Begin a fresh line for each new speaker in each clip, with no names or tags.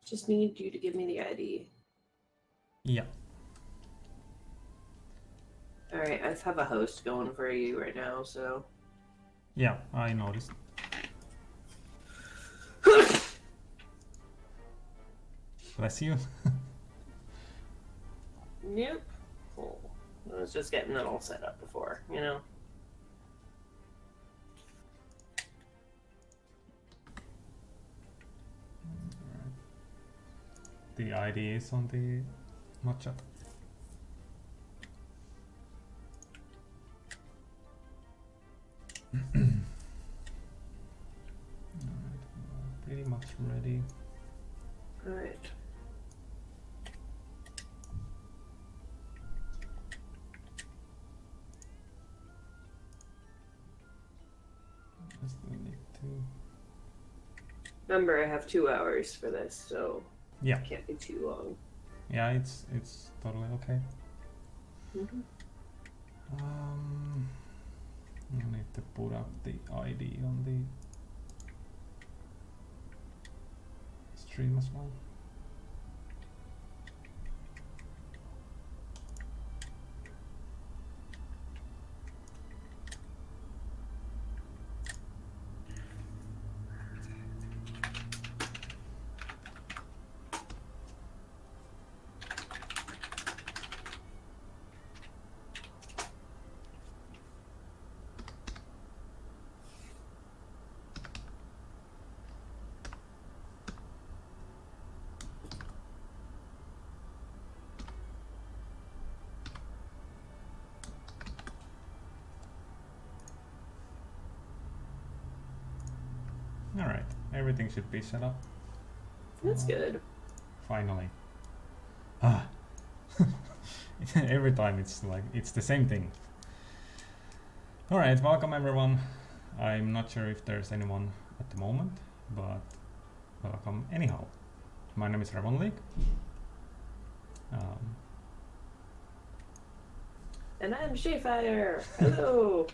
Just need you to give me the ID.
Yeah.
Alright, I have a host going for you right now, so...
Yeah, I noticed. Bless you.
Yep. Cool. I was just getting it all set up before, you know?
The ID is on the mod chat. Pretty much ready.
Alright.
Just we need to...
Remember, I have 2 hours for this, so
Yeah.
it can't be too long.
Yeah, it's totally okay.
Mm-hmm.
I need to put up the ID on the stream as well. Alright, everything should be set up.
That's good.
Finally. Ah. Every time it's like, it's the same thing. Alright, welcome everyone. I'm not sure if there's anyone at the moment, but welcome anyhow. My name is Ravonlik.
And I'm SheaFyre. Hello.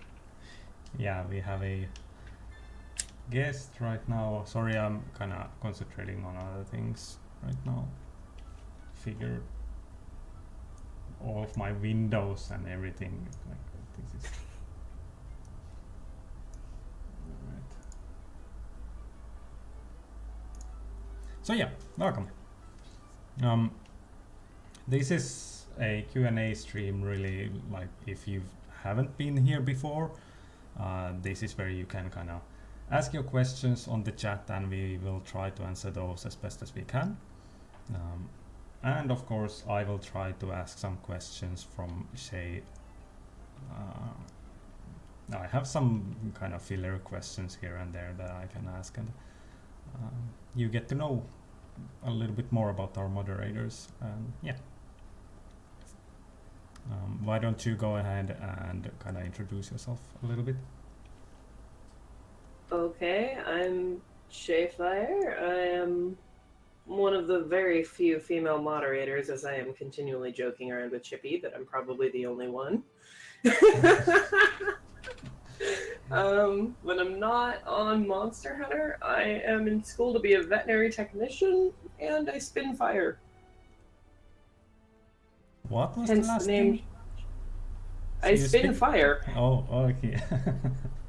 Yeah, we have a guest right now. Sorry, I'm kind of concentrating on other things right now. Figure all of my windows and everything. Like this is. Right. So yeah, welcome. This is a Q&A stream, really. Like, if you haven't been here before, this is where you can kind of ask your questions on the chat, and we will try to answer those as best as we can. And of course, I will try to ask some questions from Shay. I have some kind of filler questions here and there that I can ask, and you get to know a little bit more about our moderators. And yeah. Why don't you go ahead and kind of introduce yourself a little bit?
Okay, I'm SheaFyre. I am one of the very few female moderators, as I am continually joking around with Chippy that I'm probably the only one. When I'm not on Monster Hunter, I am in school to be a veterinary technician, and I spin fire.
What was
Hence
the last
the name.
thing?
So I spin fire.
Oh, okay.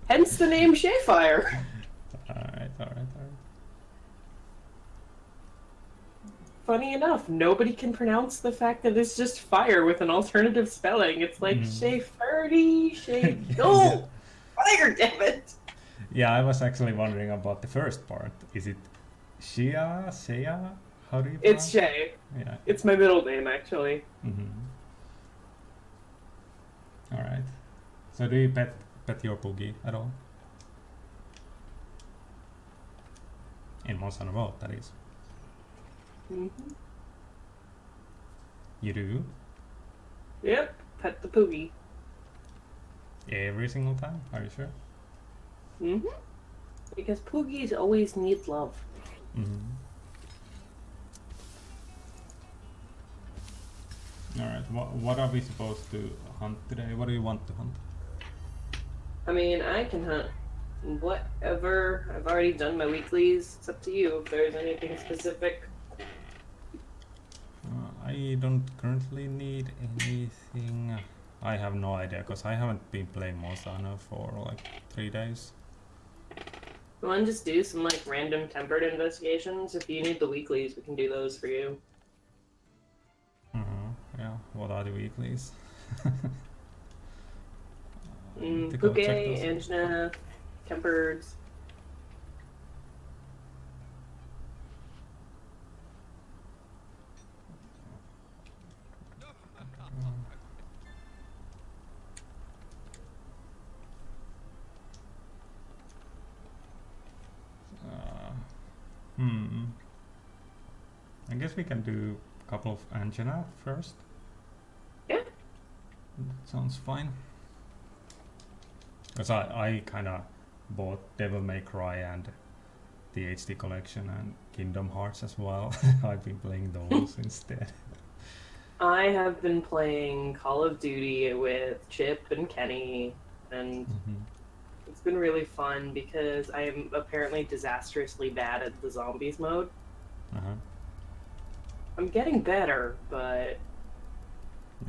Hence the name SheaFyre.
Alright.
Funny enough, nobody can pronounce the fact that it's just fire with an alternative spelling. It's like SheaFyre, Shea. No! Fire, damn it!
Yeah, I was actually wondering about the first part. Is it Shea? How do you pronounce it?
It's Shay. Yeah. It's my middle name, actually.
Alright. So do you pet your poogie at all? In Monster Hunter World, that is. You do?
Yep, pet the poogie.
Every single time? Are you sure?
Because poogies always need love.
Alright, what are we supposed to hunt today? What do you want to hunt?
I mean, I can hunt whatever. I've already done my weeklies. It's up to you if there's anything specific.
I don't currently need anything. I have no idea, because I haven't been playing Mosana for like 3 days.
You want to just do some like random tempered investigations? If you need the weeklies, we can do those for you.
Yeah, what are the weeklies?
Puke, Angina, tempereds.
I guess we can do a couple of Angina first.
Yeah.
That sounds fine. Because I kind of bought Devil May Cry and the HD collection and Kingdom Hearts as well. I've been playing those instead.
I have been playing Call of Duty with Chip and Kenny, and it's been really fun because I am apparently disastrously bad at the zombies mode. I'm getting better, but...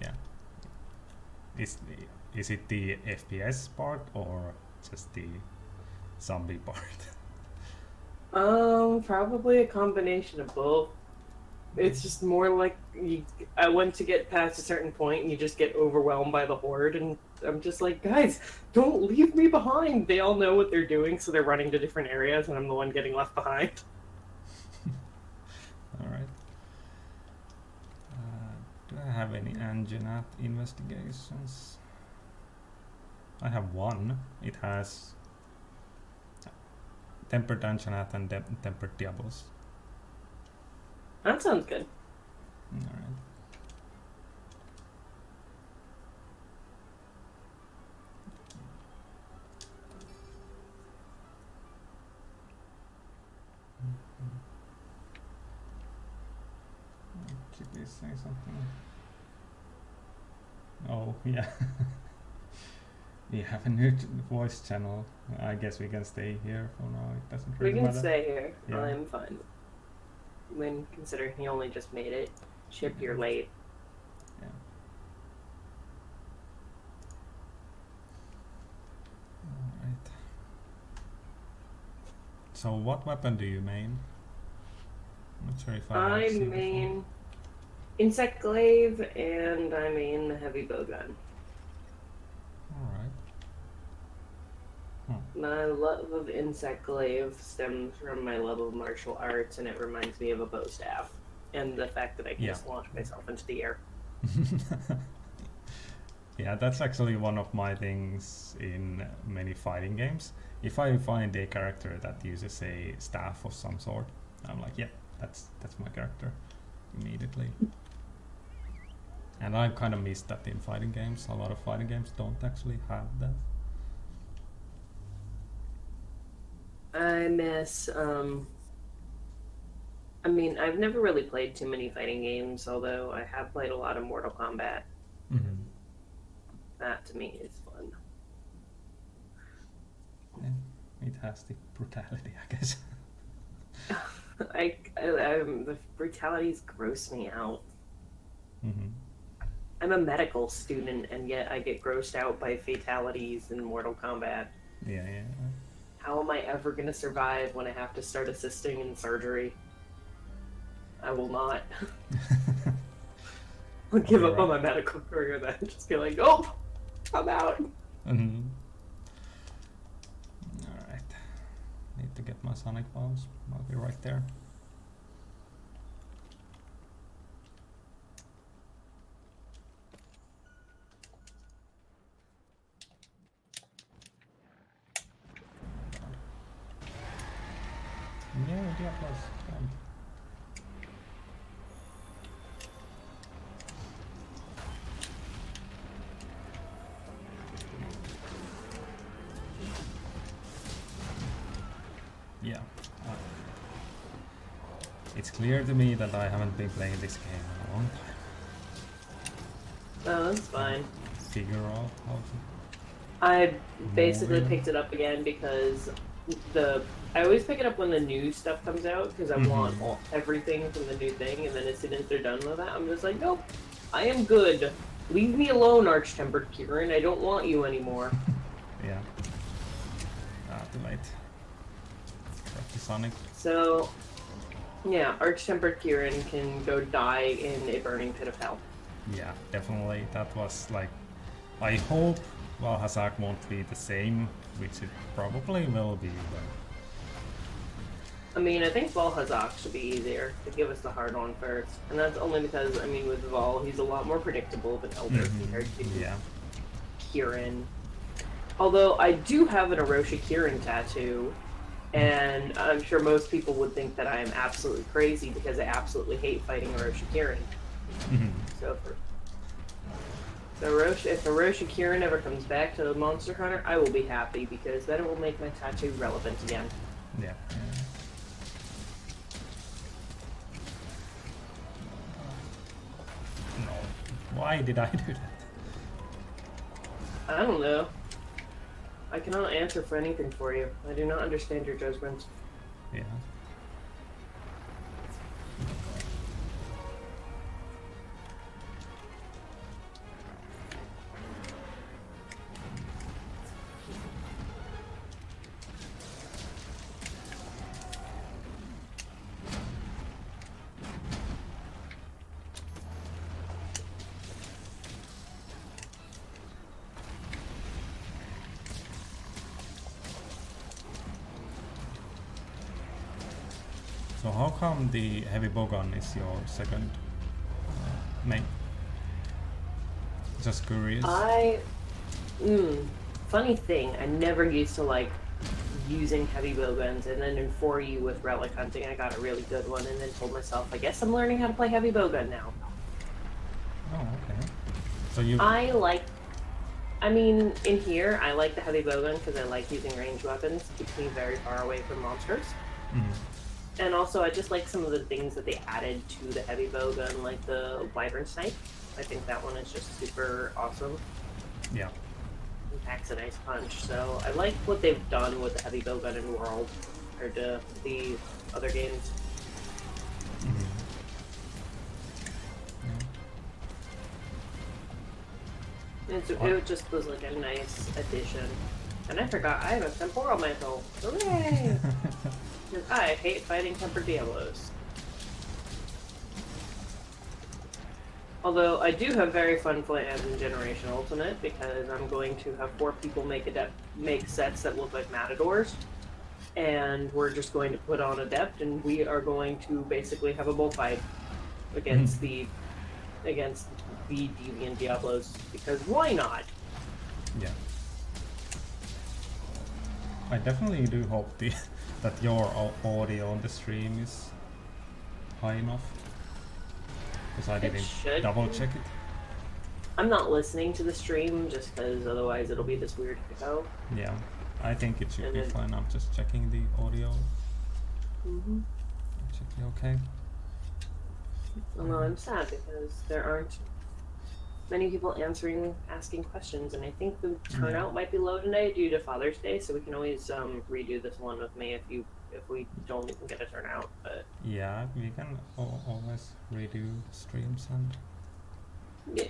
Yeah. Is it the FPS part or just the zombie part?
Probably a combination of both. It's just more like I went to get past a certain point and you just get overwhelmed by the horde, and I'm just like, guys, don't leave me behind. They all know what they're doing, so they're running to different areas, and I'm the one getting left behind.
Alright. Do I have any Anginat investigations? I have one. It has Tempered Anginat and Tempered Diablos.
That sounds good.
Alright. Keep this saying something. Oh, yeah. We have a new voice channel. I guess we can stay here for now. It doesn't really matter.
We can stay here.
Yeah.
I'm fine. When considering he only just made it. Chip, you're late.
Yeah. Alright. So what weapon do you main? I'm not sure if
I main Insect Glaive, and I main the heavy bowgun.
Alright.
My love of Insect Glaive stems from my love of martial arts, and it reminds me of a bow staff. And the fact that I can just launch myself into the air.
Yeah, that's actually one of my things in many fighting games. If I find a character that uses a staff of some sort, I'm like, yeah, that's my character immediately. And I've kind of missed that in fighting games. A lot of fighting games don't actually have that.
I miss, I mean, I've never really played too many fighting games, although I have played a lot of Mortal Kombat. That, to me, is fun.
Yeah, it has the brutality, I guess.
The brutalities gross me out. I'm a medical student, and yet I get grossed out by fatalities in Mortal Kombat.
Yeah.
How am I ever going to survive when I have to start assisting in surgery? I will not. I'll give up on my medical career then. Just be like, oh, I'm out.
Alright. Need to get my sonic bombs. I'll be right there. Yeah, Diablos. Yeah. It's clear to me that I haven't been playing this game in a long time.
Oh, that's fine.
Figure out how to...
I basically picked it up again because I always pick it up when the new stuff comes out because I want
Mhm.
everything from the new thing, and then as soon as they're done with that, I'm just like, nope, I am good. Leave me alone, Arch-Tempered Kieran. I don't want you anymore.
Yeah. Too late. Sonic.
So, yeah, Arch-Tempered Kieran can go die in a burning pit of hell.
Yeah, definitely. That was like, I hope Valhazak won't be the same, which it probably will be, but
I mean, I think Valhazak should be easier to give us the hard one first. And that's only because, I mean, with Val, he's a lot more predictable than Elder compared to Kieran. Although I do have an Orochi Kieran tattoo, and I'm sure most people would think that I am absolutely crazy because I absolutely hate fighting Orochi Kieran. So if Orochi Kieran ever comes back to Monster Hunter, I will be happy because then it will make my tattoo relevant again.
Yeah. No. Why did I do that?
I don't know. I cannot answer for anything for you. I do not understand your judgment.
Yeah. So how come the heavy bowgun is your second main? Just curious.
Funny thing, I never used to like using heavy bowguns, and then in 4U with relic hunting, I got a really good one, and then told myself, I guess I'm learning how to play heavy bowgun now.
Oh, okay. So you.
I mean, in here, I like the heavy bowgun because I like using ranged weapons. It keeps me very far away from monsters. And also, I just like some of the things that they added to the heavy bowgun, like the wyvern snipe. I think that one is just super awesome.
Yeah.
It packs a nice punch. So I like what they've done with the heavy bowgun in World, or the other games. It just was like a nice addition. And I forgot, I have a temporal mantle. Hooray! I hate fighting tempered Diablos. Although I do have very fun plans in Generation Ultimate because I'm going to have 4 people make sets that look like Matadors, and we're just going to put on Adept, and we are going to basically have a bullfight against the Deviant Diablos, because why not?
Yeah. I definitely do hope that your audio on the stream is high enough. Because I didn't double check it.
I'm not listening to the stream just because otherwise it'll be this weird echo.
Yeah, I think it should be fine. I'm just checking the audio. It should be okay.
Well, I'm sad because there aren't many people asking questions, and I think the turnout might be low today due to Father's Day, so we can always redo this one with me if we don't even get a turnout. But
yeah, we can always redo streams and
yeah,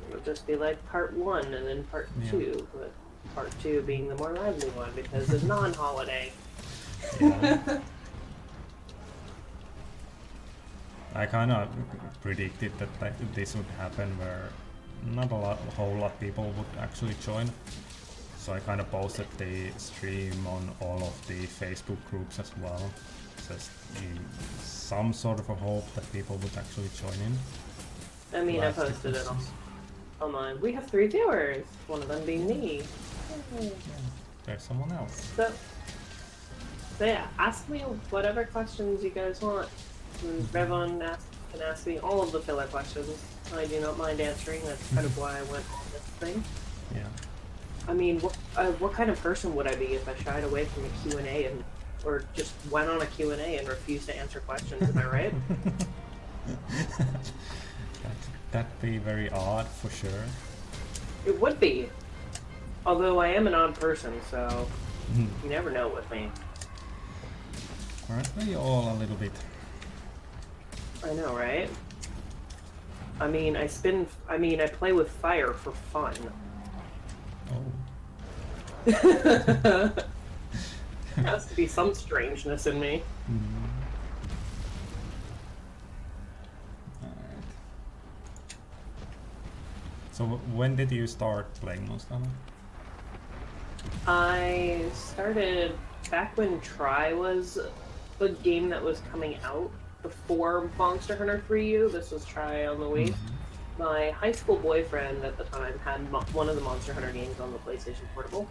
it'll just be like part 1 and then part 2, but part 2 being the more lively one because it's non-holiday.
Yeah. I kind of predicted that this would happen, where not a whole lot of people would actually join. So I kind of posted the stream on all of the Facebook groups as well, just in some sort of a hope that people would actually join in.
I mean, I posted it on mine. We have 3 viewers, one of them being me.
Yeah, there's someone else.
So yeah, ask me whatever questions you guys want. And Revon can ask me all of the filler questions. I do not mind answering. That's kind of why I went on this thing.
Yeah.
I mean, what kind of person would I be if I shied away from a Q&A or just went on a Q&A and refused to answer questions? Am I right?
That'd be very odd, for sure.
It would be. Although I am an odd person, so
Mhm.
you never know with me.
Aren't we all a little bit?
I know, right? I mean, I play with fire for fun.
Oh.
There has to be some strangeness in me.
Mhm. Alright. So when did you start playing Monster Hunter?
I started back when Try was the game that was coming out before Monster Hunter 3U. This was Try on the Wii.
Mm-hmm.
My high school boyfriend at the time had one of the Monster Hunter games on the PlayStation Portable.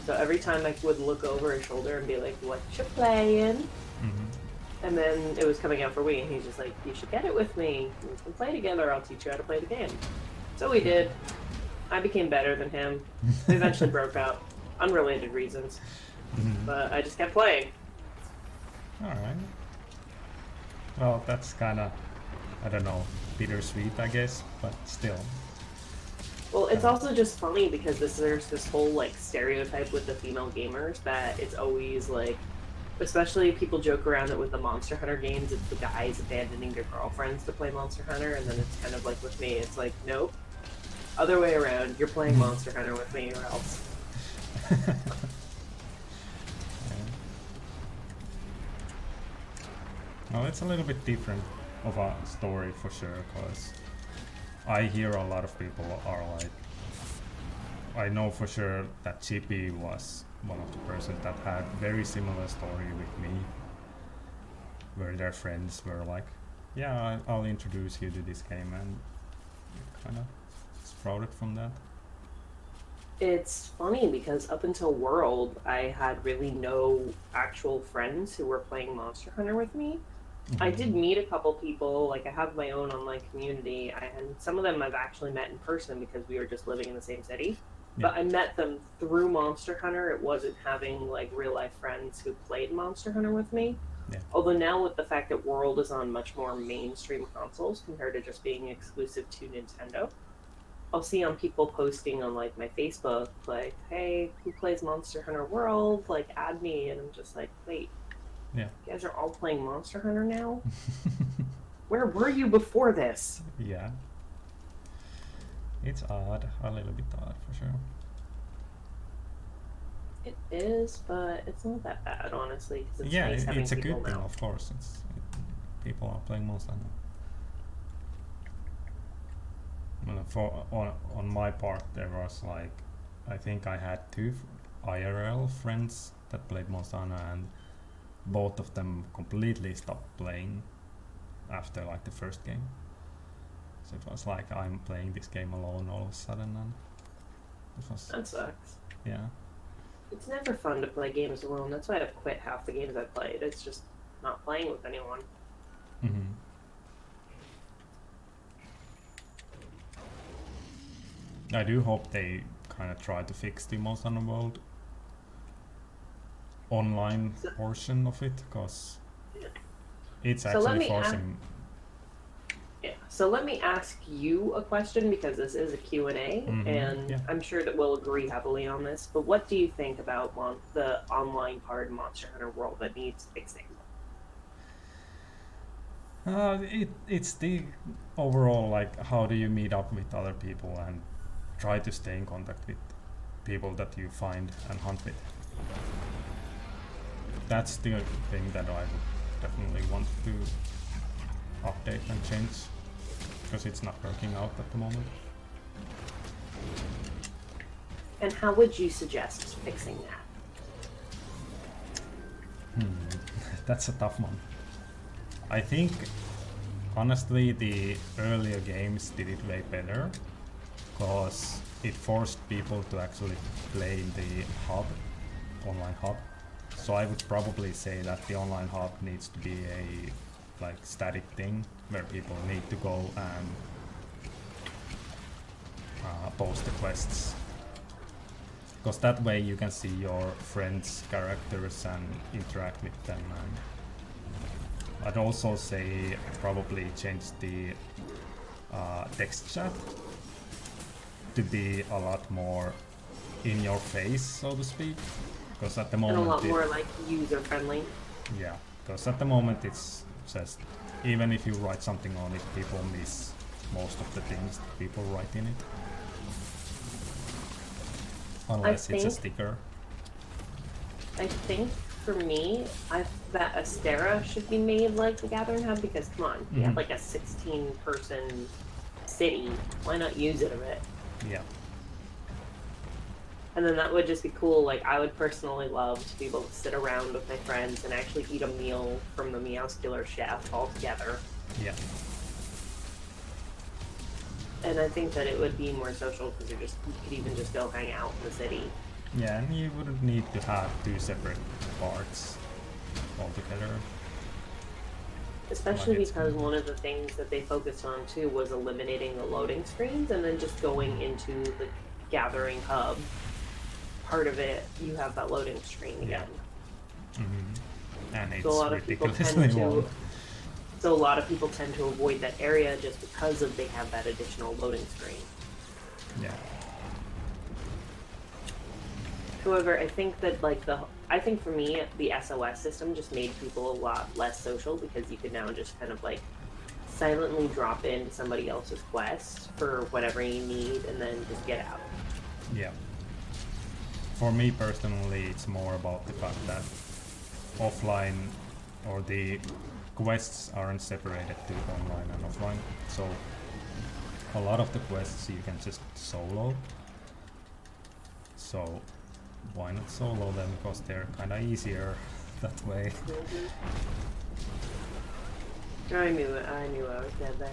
So every time I would look over his shoulder and be like, "What you playing?"
Mm-hmm.
And then it was coming out for Wii, and he's just like, "You should get it with me. We can play together. I'll teach you how to play the game." So we did. I became better than him. We eventually broke up. Unrelated reasons.
Mm-hmm.
But I just kept playing.
Alright. Well, that's kinda, I don't know, bittersweet, I guess, but still.
Well, it's also just funny because there's this whole like stereotype with the female gamers that it's always like, especially people joke around that with the Monster Hunter games, it's the guys abandoning their girlfriends to play Monster Hunter, and then it's kind of like with me, it's like, nope. Other way around, you're playing Monster Hunter with me or else.
Yeah. Well, it's a little bit different of a story for sure, because I hear a lot of people are like, I know for sure that Chippy was one of the persons that had very similar story with me, where their friends were like, yeah, I'll introduce you to this game, and kind of sprouted from that.
It's funny because up until World, I had really no actual friends who were playing Monster Hunter with me.
Mm-hmm.
I did meet a couple people, like I have my own online community, and some of them I've actually met in person because we were just living in the same city.
Yeah.
But I met them through Monster Hunter. It wasn't having like real life friends who played Monster Hunter with me.
Yeah.
Although now with the fact that World is on much more mainstream consoles compared to just being exclusive to Nintendo, I'll see on people posting on like my Facebook, like, "Hey, who plays Monster Hunter World? Like, add me." And I'm just like, "Wait,
Yeah.
you guys are all playing Monster Hunter now? Where were you before this?"
Yeah. It's odd, a little bit odd for sure.
It is, but it's not that bad, honestly. 'Cause it's
Yeah,
nice having
it's a
people
good thing,
now.
of course. People are playing Monster Hunter. Well, on my part, there was like, I think I had two IRL friends that played Monster Hunter, and both of them completely stopped playing after like the first game. So it was like I'm playing this game alone all of a sudden, and it was,
That sucks.
yeah.
It's never fun to play games alone. That's why I've quit half the games I've played. It's just not playing with anyone.
Mm-hmm. I do hope they kind of try to fix the Monster Hunter World online portion of it, because it's
So let
actually
me
forcing.
Yeah. So let me ask you a question because this is a Q&A, and
Yeah.
I'm sure that we'll agree heavily on this. But what do you think about the online part of Monster Hunter World that needs fixing?
It's the overall, like, how do you meet up with other people and try to stay in contact with people that you find and hunt with. That's the thing that I would definitely want to update and change, because it's not working out at the moment.
And how would you suggest fixing that?
That's a tough one. I think, honestly, the earlier games did it way better, because it forced people to actually play in the hub, online hub. So I would probably say that the online hub needs to be a like static thing where people need to go and post the quests, because that way you can see your friends' characters and interact with them. And I'd also say probably change the text chat to be a lot more in your face, so to speak. Because at the
And a
moment,
lot more like user friendly.
yeah, because at the moment it's just even if you write something on it, people miss most of the things that people write in it. Unless it's a sticker.
I think for me, that Astera should be made like the Gathering Hub because come on, you have like a 16-person city. Why not use it a bit?
Yeah.
And then that would just be cool. Like I would personally love to be able to sit around with my friends and actually eat a meal from the Meowscular chef all together.
Yeah.
And I think that it would be more social because you could even just go hang out in the city.
Yeah, and you wouldn't need to have two separate parts altogether.
Especially because one of the things that they focused on too was eliminating the loading screens and then just going into the Gathering Hub. Part of it, you have that loading screen again.
And it's
so a lot of people
ridiculously long.
So a lot of people tend to avoid that area just because they have that additional loading screen.
Yeah.
However, I think that I think for me the SOS system just made people a lot less social because you could now just kind of like silently drop into somebody else's quest for whatever you need and then just get out.
Yeah. For me personally, it's more about the fact that offline or the quests aren't separated to online and offline. So a lot of the quests you can just solo. So why not solo them? Because they're kind of easier that way.
I knew I was dead there.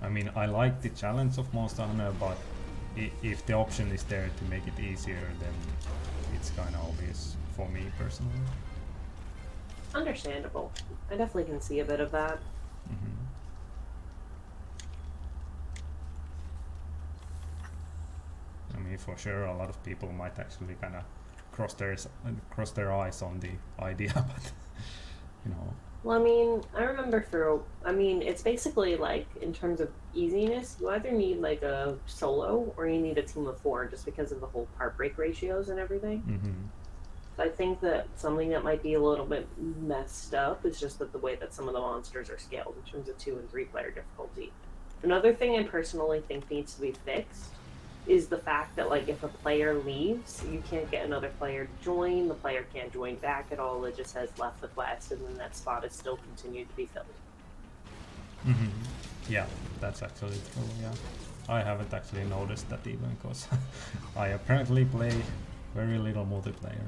I mean, I like the challenge of Monster Hunter, but if the option is there to make it easier, then it's kind of obvious for me personally.
Understandable. I definitely can see a bit of that.
I mean, for sure, a lot of people might actually kind of cross their eyes on the idea, but you know.
Well, I mean, I remember it's basically like in terms of easiness, you either need like a solo or you need a team of 4 just because of the whole part break ratios and everything. So I think that something that might be a little bit messed up is just that the way that some of the monsters are scaled in terms of 2 and 3 player difficulty. Another thing I personally think needs to be fixed is the fact that like if a player leaves, you can't get another player to join, the player can't join back at all, it just has left the quest and then that spot is still continued to be filled.
Yeah, that's actually true, yeah. I haven't actually noticed that even because I apparently play very little multiplayer.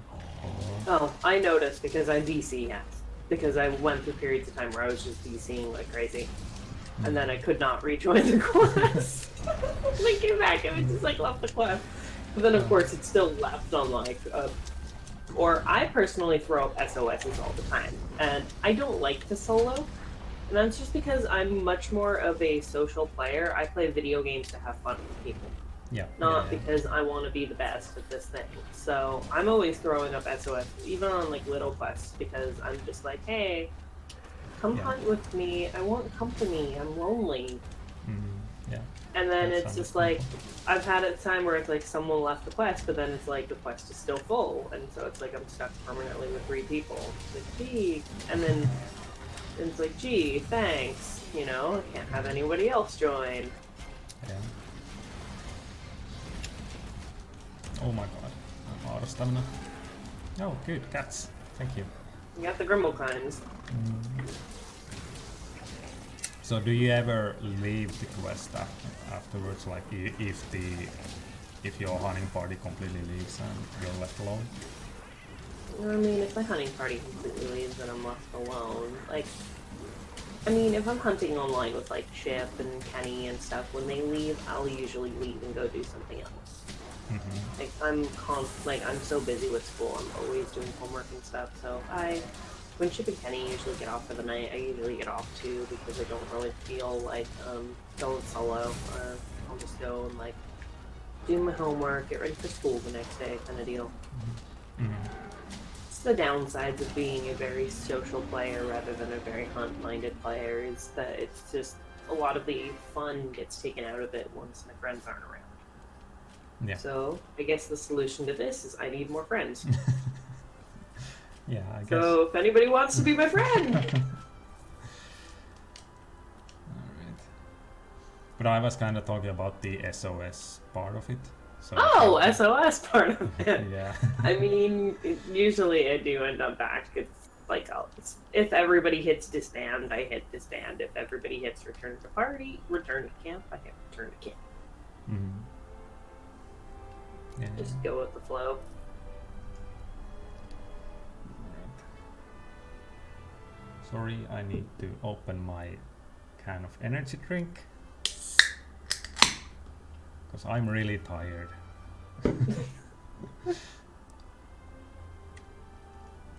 Oh, I noticed because I DC, yes. Because I went through periods of time where I was just DCing like crazy. And then I could not rejoin the quest. I came back and it just like left the quest. But then of course it's still left on like, or I personally throw up SOSs all the time. And I don't like to solo. And that's just because I'm much more of a social player. I play video games to have fun with people. Not because I want to be the best at this thing. So I'm always throwing up SOS, even on like little quests, because I'm just like, hey, come hunt with me. I want company. I'm lonely. And then it's just like, I've had a time where it's like someone left the quest, but then it's like the quest is still full. And so it's like I'm stuck permanently with 3 people. It's like, gee. And then it's like, gee, thanks. You know, I can't have anybody else join.
Oh my god, I'm out of stamina. Oh, good, cats. Thank you.
You got the Grimble kinds.
So do you ever leave the quest afterwards, like if your hunting party completely leaves and you're left alone?
I mean, if my hunting party completely leaves, then I'm left alone. Like, I mean, if I'm hunting online with like Chip and Kenny and stuff, when they leave, I'll usually leave and go do something else. Like I'm so busy with school, I'm always doing homework and stuff. So when Chip and Kenny usually get off for the night, I usually get off too because I don't really feel like going solo. I'll just go and like do my homework, get ready for school the next day, kind of deal. It's the downsides of being a very social player rather than a very hunt-minded player is that it's just a lot of the fun gets taken out of it once my friends aren't around.
Yeah.
So I guess the solution to this is I need more friends.
Yeah, I guess.
So if anybody wants to be my friend.
Alright. But I was kind of talking about the SOS part of it. So
Oh, SOS part of it.
Yeah.
I mean, usually I do end up back. It's like, if everybody hits disband, I hit disband. If everybody hits return to party, return to camp, I hit return to camp.
Mm-hmm. Yeah.
Just go with the flow.
Alright. Sorry, I need to open my can of energy drink. Because I'm really tired.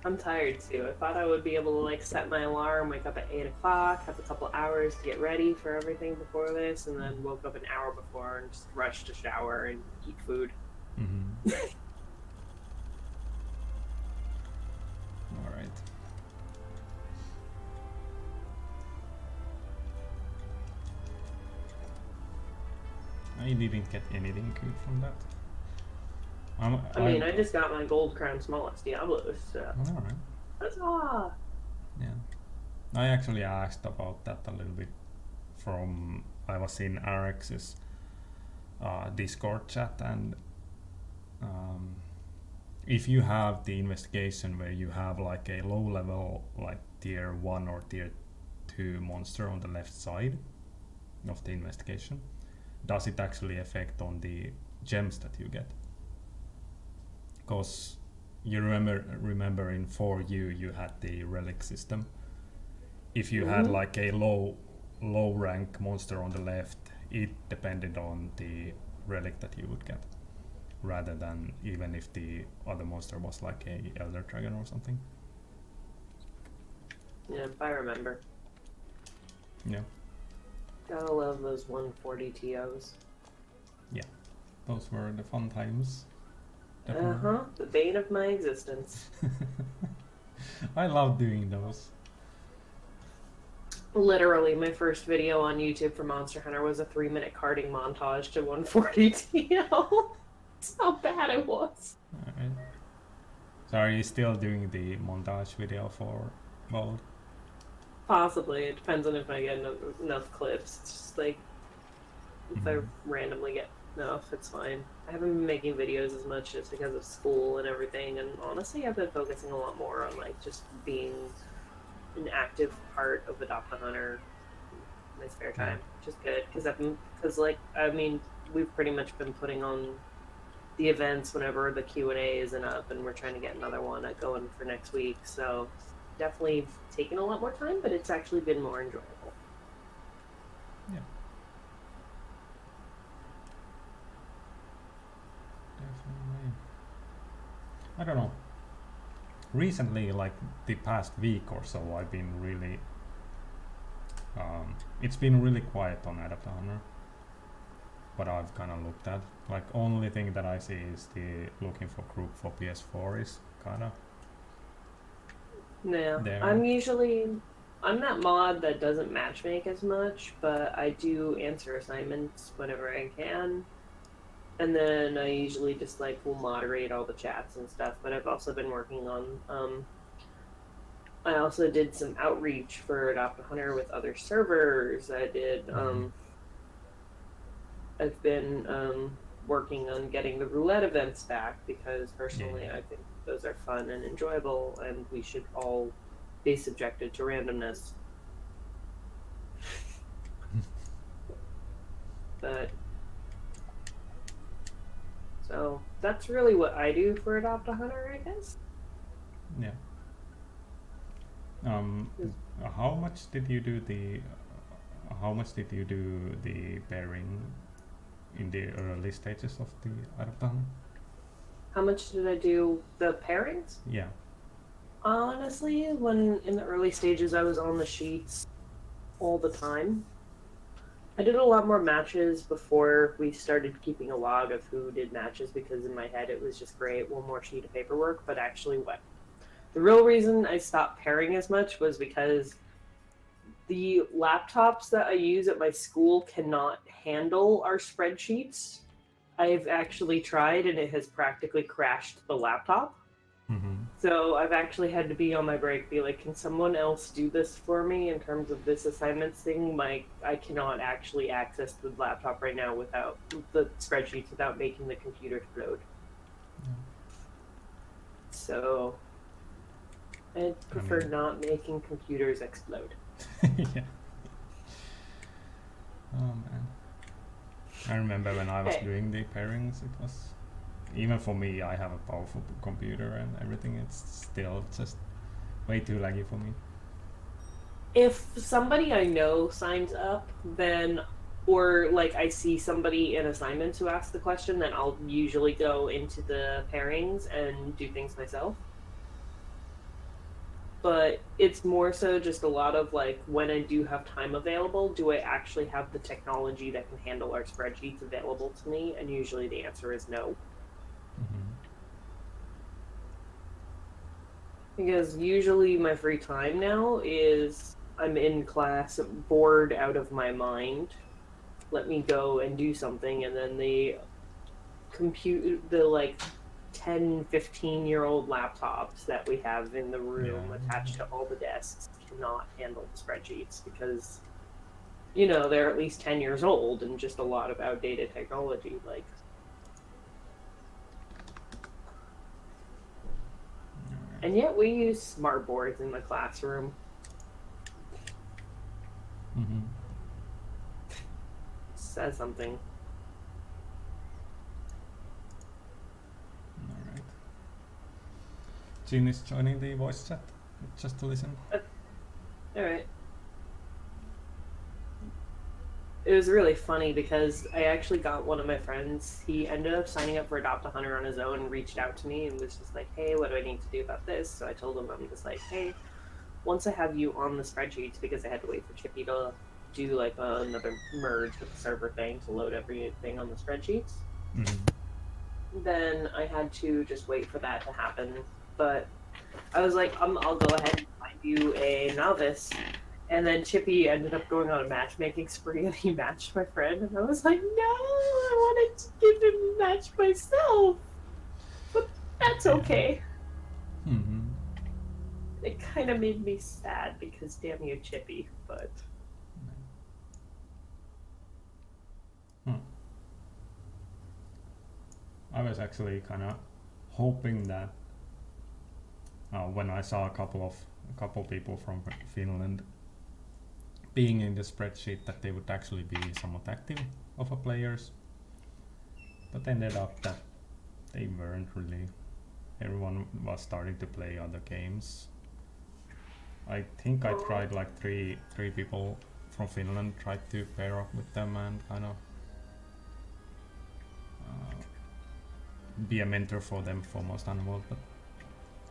I'm tired too. I thought I would be able to like set my alarm, wake up at 8 o'clock, have a couple hours to get ready for everything before this, and then woke up an hour before and just rushed to shower and eat food.
Mm-hmm. Alright. I didn't get anything good from that.
I mean, I just got my gold crown smallest Diablos, so.
Alright.
Huzzah!
Yeah. I actually asked about that a little bit from, I was in RX's Discord chat, and if you have the investigation where you have like a low level, like tier 1 or tier 2 monster on the left side of the investigation, does it actually affect on the gems that you get? Because you remember in 4U you had the Relic System. If you had like a low rank monster on the left, it depended on the relic that you would get, rather than even if the other monster was like a Elder Dragon or something.
Yeah, if I remember.
Yeah.
Gotta love those 140 TOs.
Yeah. Those were the fun times.
Uh-huh. The bane of my existence.
I love doing those.
Literally, my first video on YouTube for Monster Hunter was a 3-minute carding montage to 140 TO. That's how bad it was.
Alright. So are you still doing the montage video for Gold?
Possibly. It depends on if I get enough clips. It's just like, if I randomly get enough, it's fine. I haven't been making videos as much just because of school and everything, and honestly, I've been focusing a lot more on like just being an active part of AdoptAHunter in my spare time, which is good because I mean, we've pretty much been putting on the events whenever the Q&A isn't up, and we're trying to get another one going for next week. So definitely taken a lot more time, but it's actually been more enjoyable.
Yeah. Definitely. I don't know. Recently, like the past week or so, I've been really it's been really quiet on AdoptAHunter. What I've kind of looked at, like only thing that I see is the looking for group for PS4 is kind of
Yeah,
there.
I'm that mod that doesn't matchmake as much, but I do answer assignments whenever I can. And then I usually just like will moderate all the chats and stuff, but I've also been working on I also did some outreach for AdoptAHunter with other servers. I've been working on getting the roulette events back because personally I think those are fun and enjoyable, and we should all be subjected to randomness. But so that's really what I do for AdoptAHunter, I guess.
Yeah. How much did you do the pairing in the early stages of the AdoptAHunter?
How much did I do the pairings?
Yeah.
Honestly, when in the early stages I was on the sheets all the time. I did a lot more matches before we started keeping a log of who did matches, because in my head it was just great, one more sheet of paperwork. But actually the real reason I stopped pairing as much was because the laptops that I use at my school cannot handle our spreadsheets. I've actually tried and it has practically crashed the laptop. So I've actually had to be on my break, be like, can someone else do this for me in terms of this assignments thing? I cannot actually access the laptop right now without the spreadsheets without making the computer explode. So I prefer not making computers explode.
Yeah. Oh man. I remember when I was doing the pairings, it was, even for me, I have a powerful computer and everything, it's still just way too laggy for me.
If somebody I know signs up, then, or like I see somebody in assignments who asks the question, then I'll usually go into the pairings and do things myself. But it's more so just a lot of like, when I do have time available, do I actually have the technology that can handle our spreadsheets available to me? And usually the answer is no. Because usually my free time now is I'm in class, bored out of my mind. Let me go and do something, and then the like 10, 15-year-old laptops that we have in the room attached to all the desks cannot handle the spreadsheets because, you know, they're at least 10 years old and just a lot of outdated technology. Like, and yet we use smart boards in the classroom. Says something.
Alright. Jean is joining the voice chat just to listen.
Alright. It was really funny because I actually got one of my friends, he ended up signing up for AdoptAHunter on his own and reached out to me and was just like, hey, what do I need to do about this? So I told him, I'm just like, hey, once I have you on the spreadsheets, because I had to wait for Chippy to do like another merge with the server thing to load everything on the spreadsheets, then I had to just wait for that to happen. But I was like, I'll go ahead and find you a novice. And then Chippy ended up going on a matchmaking spree and he matched my friend. And I was like, no, I wanted to give him a match myself. But that's okay. It kind of made me sad because damn you, Chippy. But
I was actually kind of hoping that when I saw a couple people from Finland being in the spreadsheet, that they would actually be somewhat active of a players, but ended up that they weren't really. Everyone was starting to play other games. I think I tried like three people from Finland, tried to pair up with them and kind of be a mentor for them for Most Animal, but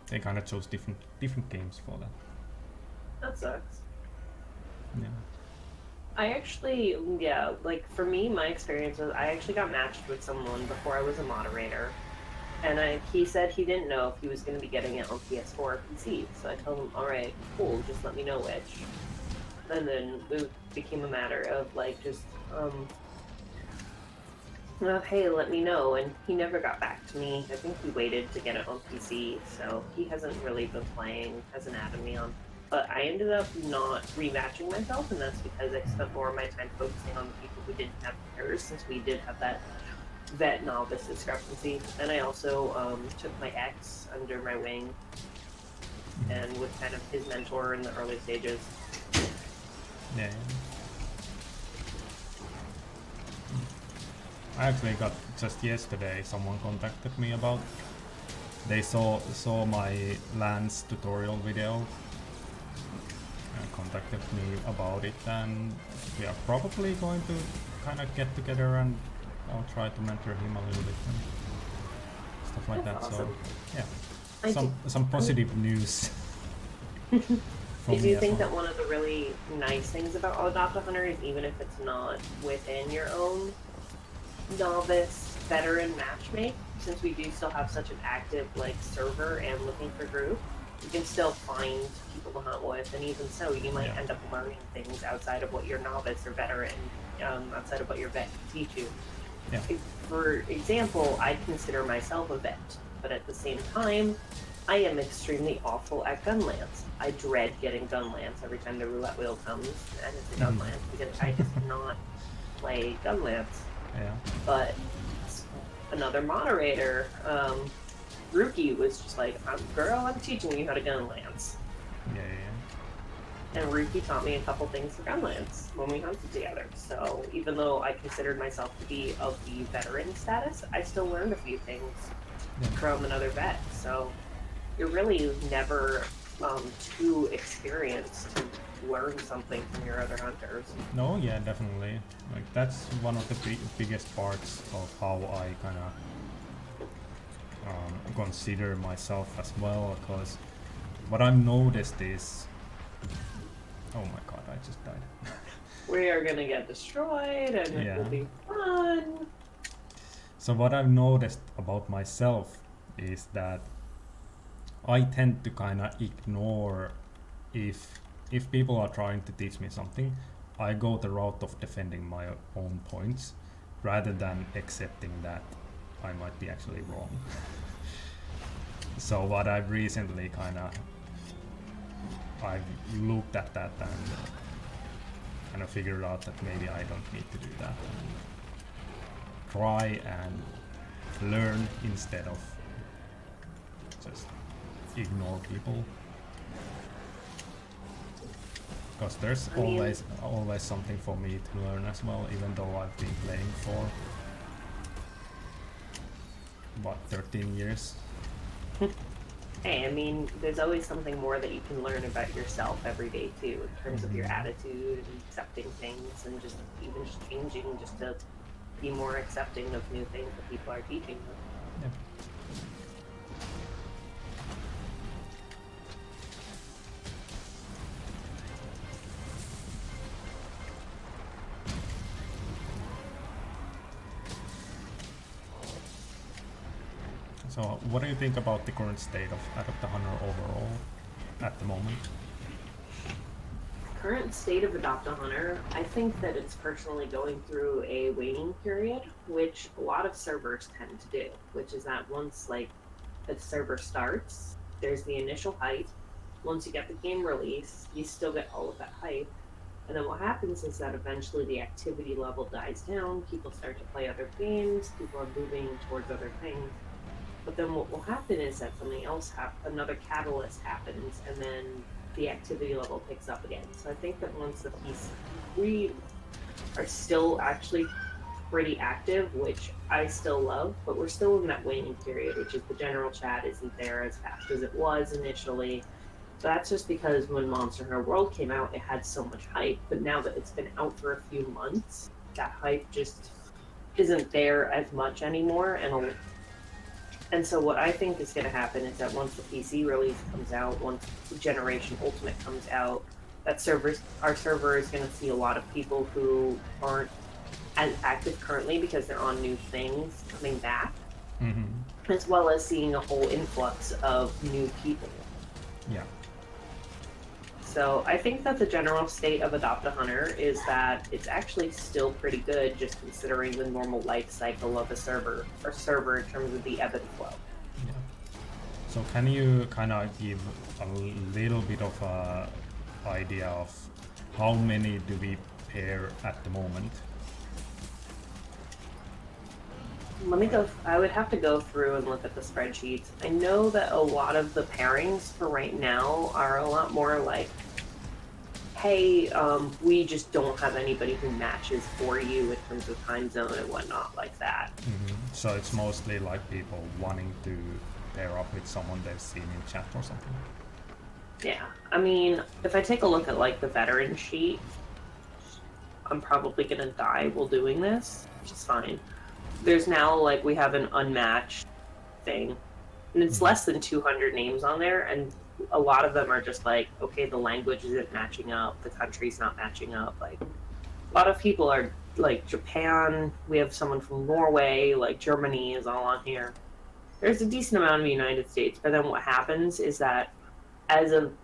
they kind of chose different games for that.
that sucks.
Yeah.
I actually, like for me, my experience was I actually got matched with someone before I was a moderator. And he said he didn't know if he was going to be getting it on PS4 or PC. So I told him, alright, cool, just let me know which. And then it became a matter of like just, hey, let me know. And he never got back to me. I think he waited to get it on PC. So he hasn't really been playing, hasn't added me on. But I ended up not rematching myself, and that's because I spent more of my time focusing on the people who didn't have pairs, since we did have that vet novice discrepancy. And I also took my ex under my wing and was kind of his mentor in the early stages.
Yeah. I actually got just yesterday someone contacted me about, they saw my Lance tutorial video and contacted me about it, and we are probably going to kind of get together and I'll try to mentor him a little bit and stuff like
That's
that.
awesome.
So yeah, some positive news.
I do think that one of the really nice things about AdoptAHunter is, even if it's not within your own novice veteran matchmake, since we do still have such an active like server and looking for group, you can still find people to hunt with, and even so, you might end up learning things outside of what your novice or veteran, outside of what your vet can teach you.
Yeah.
For example, I consider myself a vet, but at the same time, I am extremely awful at gun lance. I dread getting gun lance every time the roulette wheel comes, and it's a gun lance because I just cannot play gun lance.
Yeah.
But another moderator, Rookie, was just like, "Girl, I'm teaching you how to gun lance."
Yeah.
And Rookie taught me a couple things for gunlance when we hunted together. So even though I considered myself to be of the veteran status, I still learned a few things from another vet. So you're really never too experienced to learn something from your other hunters.
No, yeah, definitely. Like that's one of the biggest parts of how I kind of consider myself as well, because what I've noticed is, oh my god, I just died.
We are gonna get destroyed, and it will be fun.
So what I've noticed about myself is that I tend to kind of ignore if people are trying to teach me something. I go the route of defending my own points rather than accepting that I might be actually wrong. So what I've recently I've looked at that and kind of figured out that maybe I don't need to do that. And try and learn instead of just ignore people. Because there's always something for me to learn as well, even though I've been playing for 13 years.
Hey, I mean, there's always something more that you can learn about yourself every day too, in terms of your attitude and accepting things, and just even just changing, just to be more accepting of new things that people are teaching you.
Yep. So what do you think about the current state of AdoptAHunter overall at the moment?
Current state of AdoptAHunter, I think that it's personally going through a waning period, which a lot of servers tend to do, which is that once like the server starts, there's the initial hype. Once you get the game released, you still get all of that hype. And then what happens is that eventually the activity level dies down, people start to play other games, people are moving towards other things. But then what will happen is that something else another catalyst happens, and then the activity level picks up again. So I think that once the piece, we are still actually pretty active, which I still love, but we're still in that waning period, which is the general chat isn't there as fast as it was initially. So that's just because when Monster Hunter World came out, it had so much hype, but now that it's been out for a few months, that hype just isn't there as much anymore. And so what I think is going to happen is that once the PC release comes out, once Generation Ultimate comes out, that our server is going to see a lot of people who aren't as active currently because they're on new things coming back, as well as seeing a whole influx of new people.
Yeah.
So I think that the general state of AdoptAHunter is that it's actually still pretty good, just considering the normal life cycle of a server in terms of the ebb and flow.
Yeah. So can you kind of give a little bit of a idea of how many do we pair at the moment?
Let me go. I would have to go through and look at the spreadsheets. I know that a lot of the pairings for right now are a lot more like, hey, we just don't have anybody who matches for you in terms of time zone and whatnot like that.
So it's mostly like people wanting to pair up with someone they've seen in chat or something.
Yeah, I mean, if I take a look at like the veteran sheet, I'm probably gonna die while doing this, which is fine. There's now like we have an unmatched thing, and it's less than 200 names on there, and a lot of them are just like, okay, the language isn't matching up, the country's not matching up. Like a lot of people are like Japan, we have someone from Norway, like Germany is all on here. There's a decent amount of the United States, but then what happens is that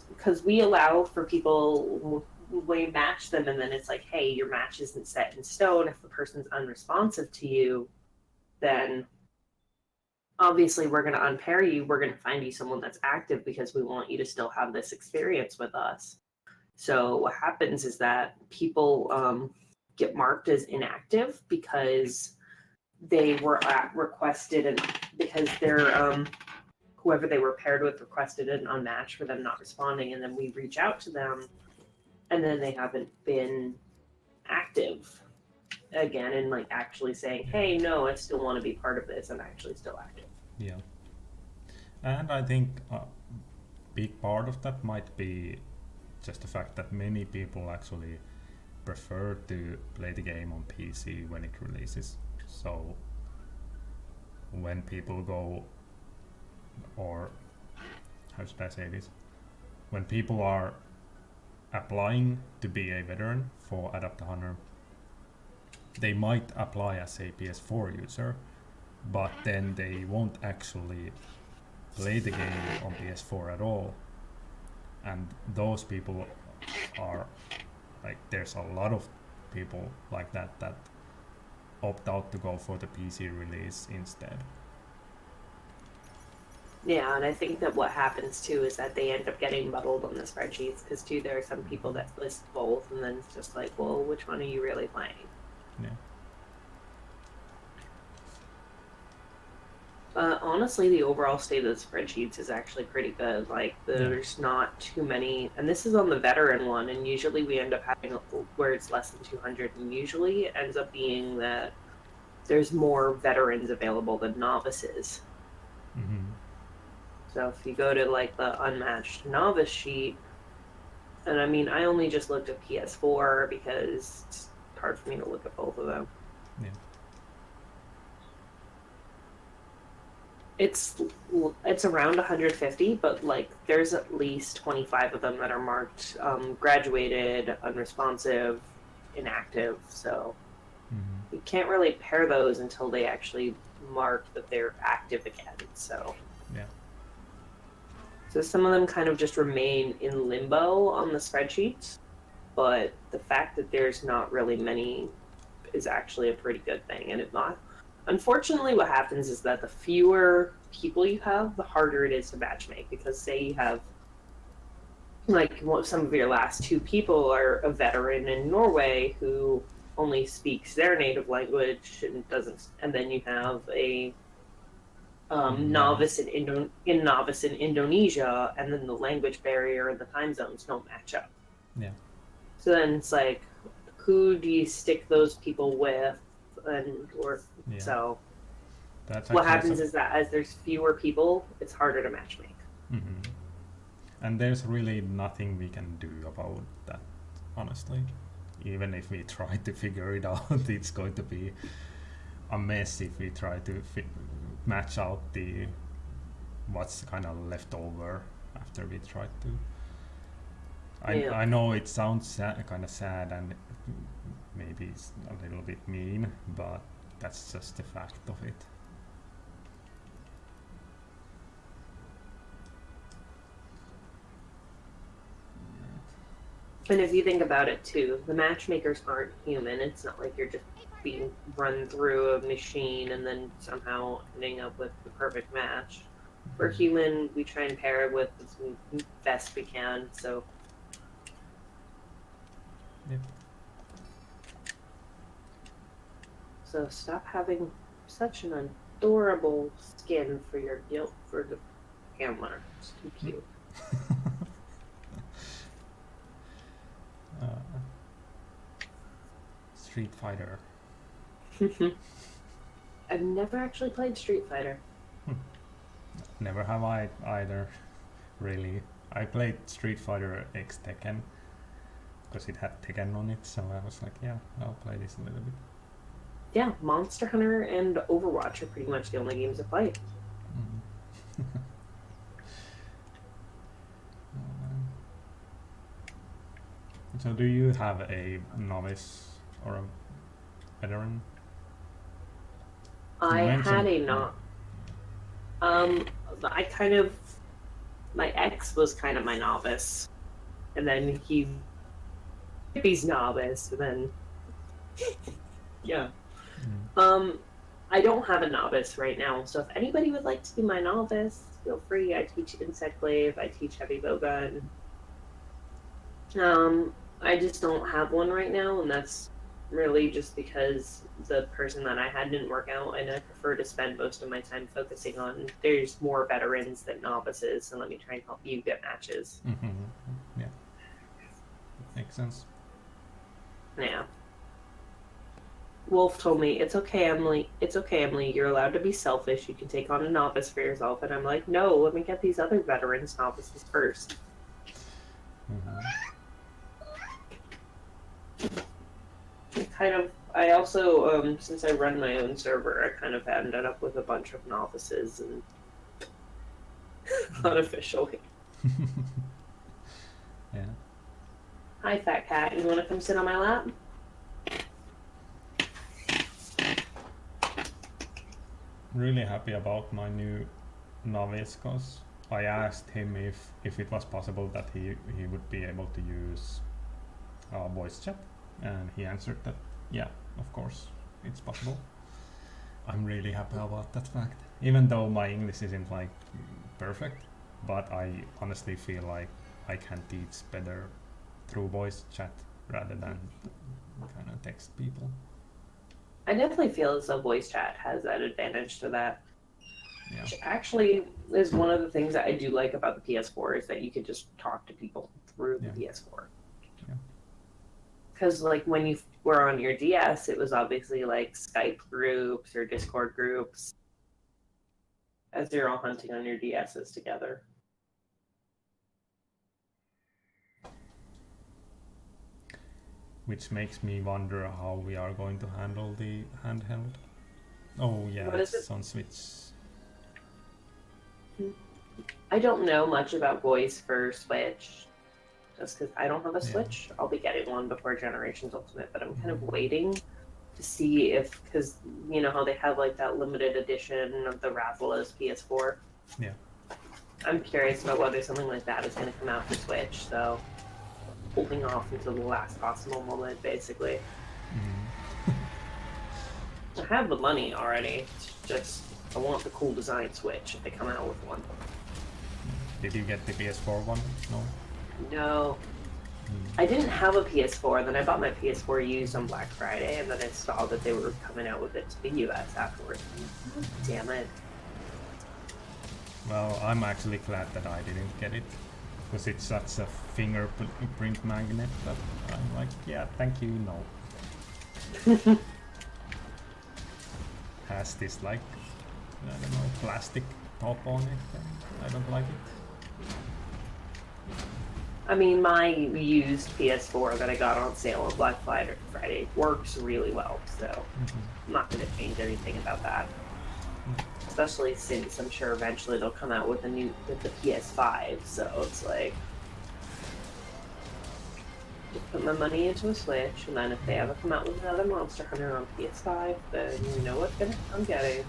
because we allow for people we match them, and then it's like, hey, your match isn't set in stone. If the person's unresponsive to you, then obviously we're going to unpair you. We're going to find you someone that's active because we want you to still have this experience with us. So what happens is that people get marked as inactive because they were requested, and because they're whoever they were paired with requested an unmatch for them not responding, and then we reach out to them, and then they haven't been active again, and like actually saying, hey, no, I still want to be part of this, I'm actually still active.
Yeah. And I think a big part of that might be just the fact that many people actually prefer to play the game on PC when it releases. So when people go, or how should I say this? When people are applying to be a veteran for AdoptAHunter, they might apply as a PS4 user, but then they won't actually play the game on PS4 at all. And those people are like, there's a lot of people like that that opt out to go for the PC release instead.
Yeah, and I think that what happens too is that they end up getting muddled on the spreadsheets because too there are some people that list both, and then it's just like, well, which one are you really playing?
Yeah.
Honestly, the overall state of the spreadsheets is actually pretty good. Like, there's not too many, and this is on the veteran one, and usually we end up having where it's less than 200, and usually it ends up being that there's more veterans available than novices.
Mm-hmm.
So if you go to like the unmatched novice sheet, and I mean, I only just looked at PS4 because it's hard for me to look at both of them.
Yeah.
It's around 150, but like there's at least 25 of them that are marked graduated, unresponsive, inactive. So you can't really pair those until they actually mark that they're active again. So
yeah.
So some of them kind of just remain in limbo on the spreadsheets, but the fact that there's not really many is actually a pretty good thing. And it not. Unfortunately, what happens is that the fewer people you have, the harder it is to matchmake. Because say you have, like, some of your last two people are a veteran in Norway who only speaks their native language and doesn't, and then you have a novice in Indonesia, and then the language barrier and the time zones don't match up.
Yeah.
So then it's like, who do you stick those people with? So
that's
what happens is that as there's fewer people, it's harder to matchmake.
Mm-hmm. And there's really nothing we can do about that, honestly. Even if we try to figure it out, it's going to be a mess if we try to match out the what's kind of left over after we try to. I know it sounds kind of sad and maybe it's a little bit mean, but that's just the fact of it.
And if you think about it too, the matchmakers aren't human. It's not like you're just being run through a machine and then somehow ending up with the perfect match. For human, we try and pair it with as best we can, so.
Yep.
So stop having such an adorable skin for your guilt for the camera. It's too cute.
Street Fighter.
I've never actually played Street Fighter.
Never have I either, really. I played Street Fighter X Tekken because it had Tekken on it, so I was like, yeah, I'll play this a little bit.
Yeah, Monster Hunter and Overwatch are pretty much the only games I play.
So do you have a novice or a veteran?
I had a my ex was kind of my novice, and then he He's novice, then yeah.
Mm.
I don't have a novice right now, so if anybody would like to be my novice, feel free. I teach insect glaive, I teach heavy bowgun. I just don't have one right now, and that's really just because the person that I had didn't work out, and I prefer to spend most of my time focusing on there's more veterans than novices, so let me try and help you get matches.
Mm-hmm. Yeah, makes sense.
Yeah. Wolf told me, it's okay, Emily. It's okay, Emily. You're allowed to be selfish. You can take on a novice for yourself. And I'm like, no, let me get these other veterans novices first. I also, since I run my own server, I kind of ended up with a bunch of novices and unofficially.
Yeah.
Hi, fat cat. You want to come sit on my lap?
Really happy about my new novice because I asked him if it was possible that he would be able to use voice chat, and he answered that yeah, of course it's possible. I'm really happy about that fact, even though my English isn't like perfect, but I honestly feel like I can teach better through voice chat rather than kind of text people.
I definitely feel as though voice chat has that advantage to that.
Yeah.
Which actually is one of the things that I do like about the PS4 is that you can just talk to people through the PS4.
Yeah.
Because like when you were on your DS, it was obviously like Skype groups or Discord groups as you're all hunting on your DSs together.
Which makes me wonder how we are going to handle the handheld. Oh yeah,
What is
it's
it?
on Switch.
I don't know much about voice for Switch, just because I don't have a Switch. I'll be getting one before Generations Ultimate, but I'm kind of waiting to see if, because you know how they have like that limited edition of the Rathalos PS4.
Yeah.
I'm curious about whether something like that is going to come out for Switch, so holding off until the last possible moment, basically. I have the money already. It's just I want the cool design Switch if they come out with one.
Did you get the PS4 one? No.
No. I didn't have a PS4, then I bought my PS4 used on Black Friday, and then I saw that they were coming out with it to the US afterwards. Damn it.
Well, I'm actually glad that I didn't get it, because it's such a fingerprint magnet that I'm like, yeah, thank you, no. Has this like, I don't know, plastic top on it, and I don't like it.
I mean, my used PS4 that I got on sale on Black Friday works really well, so I'm not going to change anything about that. Especially since I'm sure eventually they'll come out with the PS5, so it's like just put my money into a Switch, and then if they ever come out with another Monster Hunter on PS5, then you know what I'm getting.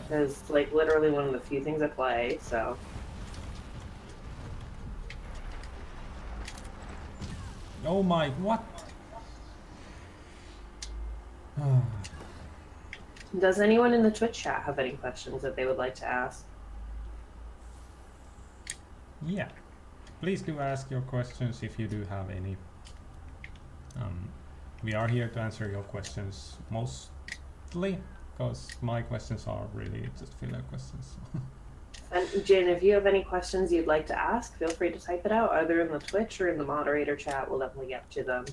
Because like literally one of the few things I play, so.
Oh my, what?
Does anyone in the Twitch chat have any questions that they would like to ask?
Yeah, please do ask your questions if you do have any. We are here to answer your questions mostly, because my questions are really just filler questions.
And Jin, if you have any questions you'd like to ask, feel free to type it out either in the Twitch or in the moderator chat. We'll definitely get to them.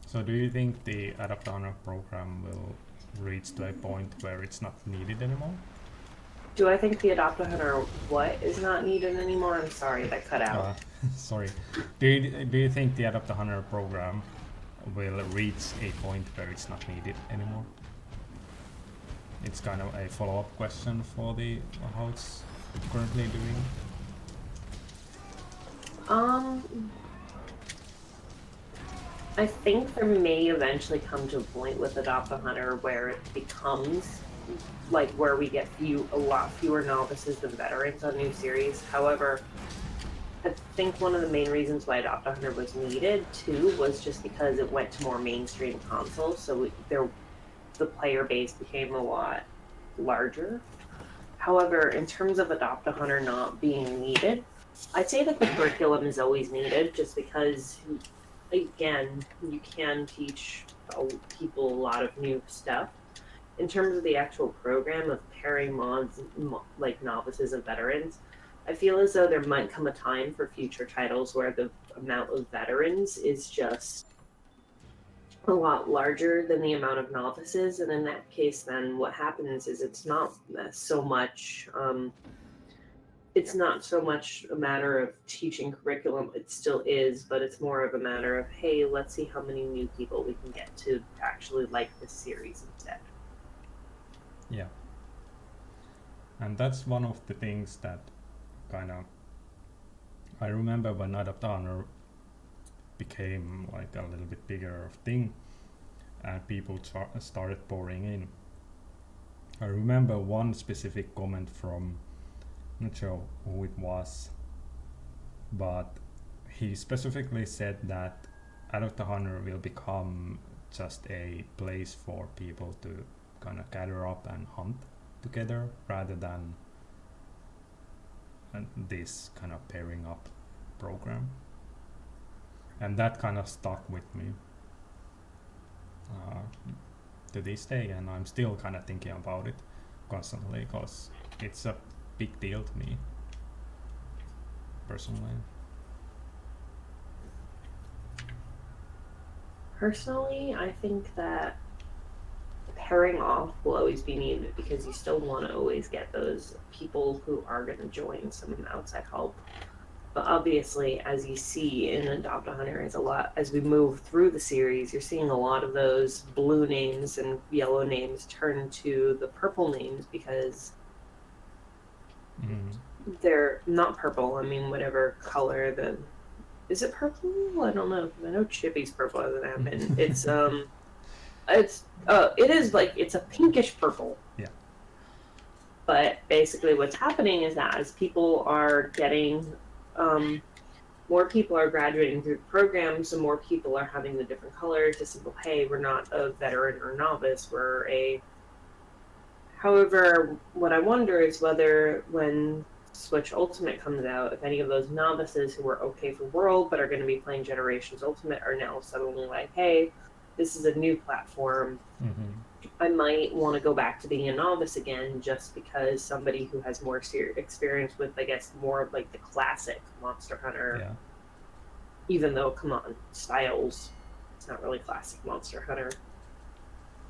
So do you think the AdoptAHunter program will reach to a point where it's not needed anymore?
Do I think the AdoptAHunter what is not needed anymore? I'm sorry, that cut out.
Sorry. Do you think the AdoptAHunter program will reach a point where it's not needed anymore? it's kind of a follow-up question for the how it's currently doing.
I think there may eventually come to a point with AdoptAHunter where it becomes like where we get a lot fewer novices than veterans on new series. However, I think one of the main reasons why AdoptAHunter was needed too was just because it went to more mainstream consoles, so the player base became a lot larger. However, in terms of AdoptAHunter not being needed, I'd say that the curriculum is always needed just because, again, you can teach people a lot of new stuff. In terms of the actual program of pairing mods, like novices and veterans, I feel as though there might come a time for future titles where the amount of veterans is just a lot larger than the amount of novices, and in that case, then what happens is it's not so much a matter of teaching curriculum. It still is, but it's more of a matter of, hey, let's see how many new people we can get to actually like this series instead.
Yeah. And that's one of the things that kind of, I remember when AdoptAHunter became like a little bit bigger thing and people started pouring in. I remember one specific comment from, not sure who it was, but he specifically said that AdoptAHunter will become just a place for people to kind of gather up and hunt together rather than this kind of pairing up program. And that kind of stuck with me to this day, and I'm still kind of thinking about it constantly because it's a big deal to me personally.
Personally, I think that pairing off will always be needed because you still want to always get those people who are going to join some outside help. But obviously, as you see in AdoptAHunter, as we move through the series, you're seeing a lot of those blue names and yellow names turn to the purple names because they're not purple. I mean, whatever color is it purple? I don't know. I know Chippy's purple as an admin. It is like it's a pinkish purple.
Yeah.
But basically, what's happening is that as people are getting more people are graduating through the program, so more people are having the different colors. Just simple, hey, we're not a veteran or novice, we're a. However, what I wonder is whether when Switch Ultimate comes out, if any of those novices who were okay for World but are going to be playing Generations Ultimate are now suddenly like, hey, this is a new platform. I might want to go back to being a novice again just because somebody who has more experience with, I guess, more of like the classic Monster Hunter.
Yeah.
Even though, come on, Styles, it's not really classic Monster Hunter.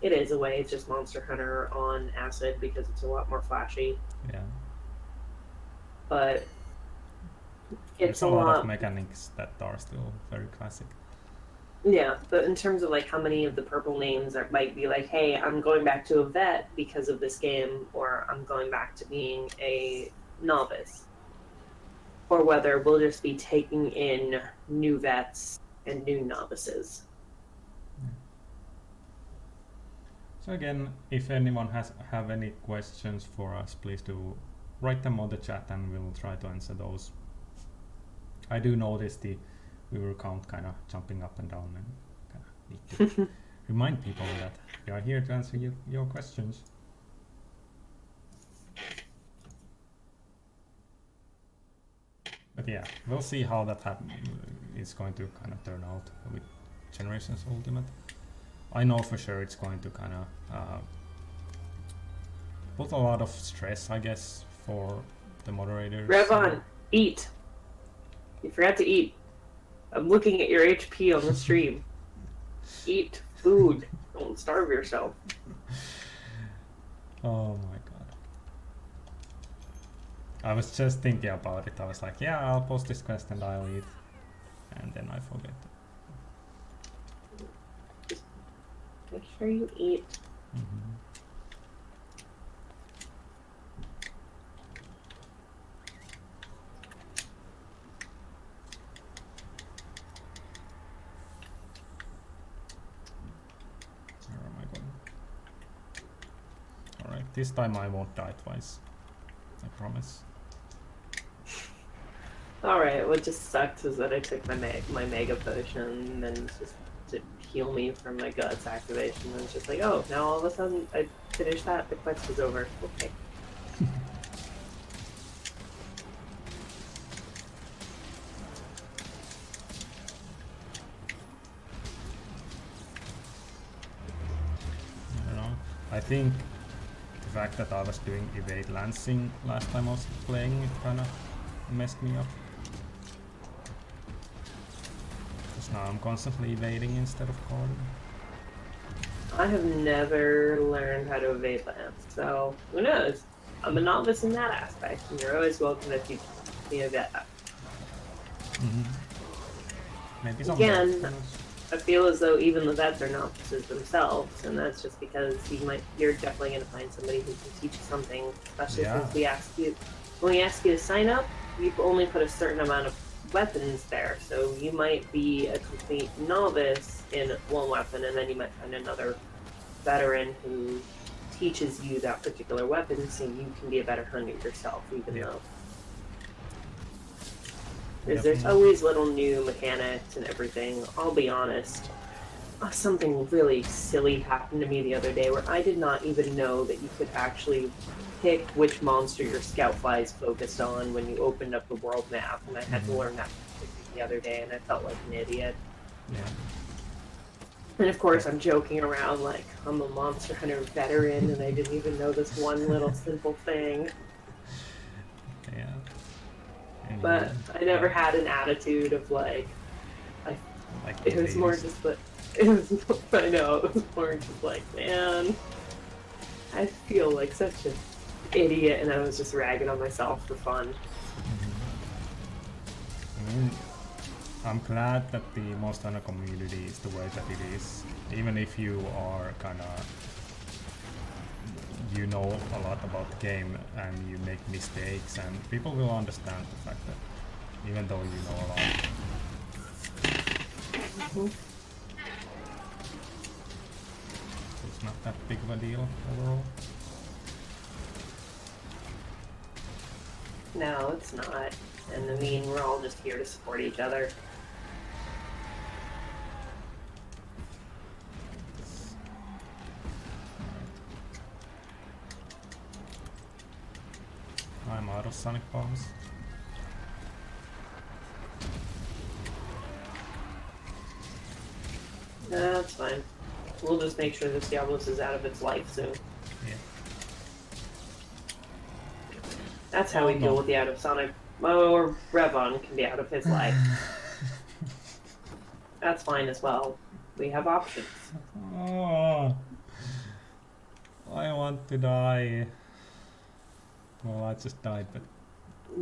It is a way, it's just Monster Hunter on acid because it's a lot more flashy.
Yeah.
But it's
There's a lot of mechanics that are still very classic.
Yeah, but in terms of like how many of the purple names might be like, hey, I'm going back to a vet because of this game, or I'm going back to being a novice. Or whether we'll just be taking in new vets and new novices.
So again, if anyone have any questions for us, please do write them on the chat and we'll try to answer those. I do notice the viewer count kind of jumping up and down, and kind of need to remind people that we are here to answer your questions. But yeah, we'll see how that is going to kind of turn out with Generations Ultimate. I know for sure it's going to kind of put a lot of stress, I guess, for the moderators.
Revon, eat. You forgot to eat. I'm looking at your HP on the stream. Eat food. Don't starve yourself.
Oh my god. I was just thinking about it. I was like, yeah, I'll post this quest and I'll eat. And then I forget.
Make sure you eat.
this time I won't die twice. I promise.
Alright, what just sucks is that I took my mega potion and just to heal me from my guts activation, and it's just like, oh, now all of a sudden I finished that, the quest was over. Okay.
I don't know. I think the fact that I was doing evade lancing last time I was playing, it kinda messed me up. Because now I'm constantly evading instead of guarding.
I have never learned how to evade lance, so who knows? I'm a novice in that aspect, and you're always welcome to teach me that.
Maybe someday.
Again,
Who knows?
I feel as though even the vets are novices themselves, and that's just because you're definitely going to find somebody who can teach you something, especially since when we ask you to sign up, we've only put a certain amount of weapons there, so you might be a complete novice in one weapon, and then you might find another veteran who teaches you that particular weapon, so you can be a better hunter yourself, even though there's always little new mechanics and everything. I'll be honest, something really silly happened to me the other day where I did not even know that you could actually pick which monster your scout fly is focused on when you opened up the world map, and I had to learn that the other day, and I felt like an idiot.
Yeah.
And of course, I'm joking around like I'm a Monster Hunter veteran, and I didn't even know this one little simple thing.
Yeah.
But I never had an attitude of like it was more just that. I know, it was more just like, man, I feel like such an idiot, and I was just ragging on myself for fun.
I mean, I'm glad that the Monster Hunter community is the way that it is. Even if you are kinda, you know a lot about the game and you make mistakes, and people will understand the fact that even though you know a lot. It's not that big of a deal overall.
No, it's not. And I mean, we're all just here to support each other. I'm out of sonic bombs. That's fine. We'll just make sure this Diablos is out of its life soon.
Yeah.
That's how we deal with the out of Sonic. Or Revon can be out of his life. That's fine as well. We have options.
Oh, I want to die. Well, I just died, but...